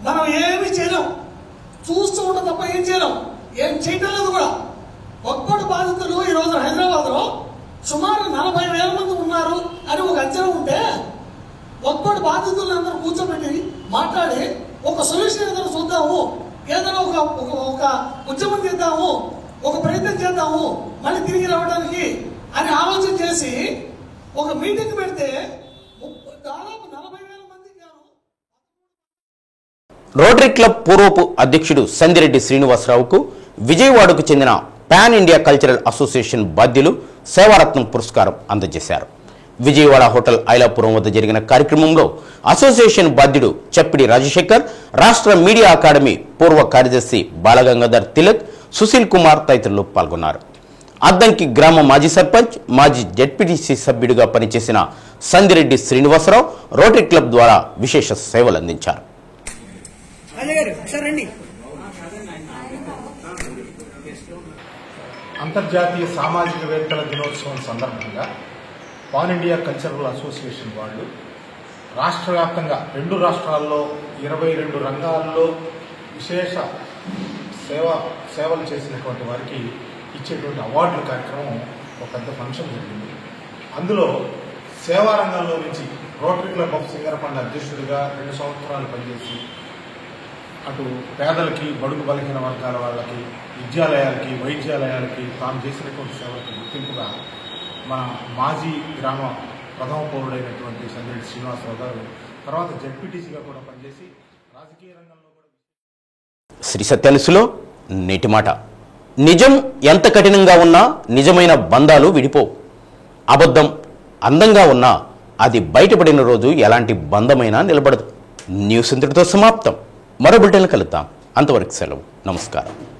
మనం ఏమి చేయలేం, చూస్తూ ఉంటాం తప్ప ఏం చేయలేం, ఏం చేయటం లేదు కూడా. వక్ఫ్ బోర్డు బాధితులు ఈ రోజు హైదరాబాద్లో సుమారు 40,000 మంది ఉన్నారు అని ఒక అంచనా ఉంటే వక్ఫ్ బోర్డు బాధితులను అందరూ కూర్చోబెట్టి మాట్లాడి ఒక సొల్యూషన్ ఏదైనా చూద్దాము, ఏదైనా ఒక ఉద్యమం చేద్దాము, ఒక ప్రయత్నం చేద్దాము మళ్ళీ తిరిగి రావడానికి అని ఆలోచన చేసి ఒక మీటింగ్ పెడితే దాదాపు 40,000 మంది. రోటరీ క్లబ్ పూర్వపు అధ్యక్షుడు సందిరెడ్డి శ్రీనివాసరావుకు విజయవాడకు చెందిన పాన్ ఇండియా కల్చరల్ అసోసియేషన్ బాధ్యులు సేవారత్నం పురస్కారం అందజేశారు. విజయవాడ హోటల్ ఐలాపురం వద్ద జరిగిన కార్యక్రమంలో అసోసియేషన్ బాధ్యుడు చప్పిడి రాజశేఖర్, రాష్ట్ర మీడియా అకాడమీ పూర్వ కార్యదర్శి బాలగంగాధర్ తిలక్, సుశీల్ కుమార్ తదితరులు పాల్గొన్నారు. అద్దంకి గ్రామ మాజీ సర్పంచ్, మాజీ జెడ్పీటీసీ సభ్యుడిగా పనిచేసిన సందిరెడ్డి శ్రీనివాసరావు రోటరీ క్లబ్ ద్వారా విశేష సేవలు అందించారు. అంతర్జాతీయ సామాజికవేత్తల దినోత్సవం సందర్భంగా పాన్ ఇండియా కల్చరల్ అసోసియేషన్ వాళ్ళు రాష్ట్ర వ్యాప్తంగా 2 రాష్ట్రాల్లో 22 రంగాల్లో విశేష సేవలు చేసినటువంటి వారికి ఇచ్చేటువంటి అవార్డుల కార్యక్రమం ఒక పెద్ద ఫంక్షన్ జరిగింది. అందులో సేవా రంగంలో నుంచి రోటరీ క్లబ్ ఆఫ్ సింగరపండ అధ్యక్షుడిగా 2 సంవత్సరాలు పనిచేసి అటు పేదలకి, బడుగు బలహీన వర్గాల వాళ్ళకి, విద్యాలయాలకి, వైద్యాలయాలకి తాము చేసినటువంటి సేవలకి గుర్తింపుగా మన మాజీ గ్రామ ప్రథమ పౌరుడైనటువంటి సందిరెడ్డి శ్రీనివాసరావు గారు తర్వాత జెడ్పీటీసీగా కూడా పనిచేసి రాజకీయ రంగంలో కూడా. శ్రీ సత్యానుసులో నేటి మాట: నిజం ఎంత కఠినంగా ఉన్నా నిజమైన బంధాలు విడిపోవు. అబద్ధం అందంగా ఉన్నా అది బయటపడిన రోజు ఎలాంటి బంధమైనా నిలబడదు. న్యూస్ ఇంతటితో సమాప్తం. మరో బులెటిన్లో కలుద్దాం. అంతవరకు సెలవు. నమస్కారం.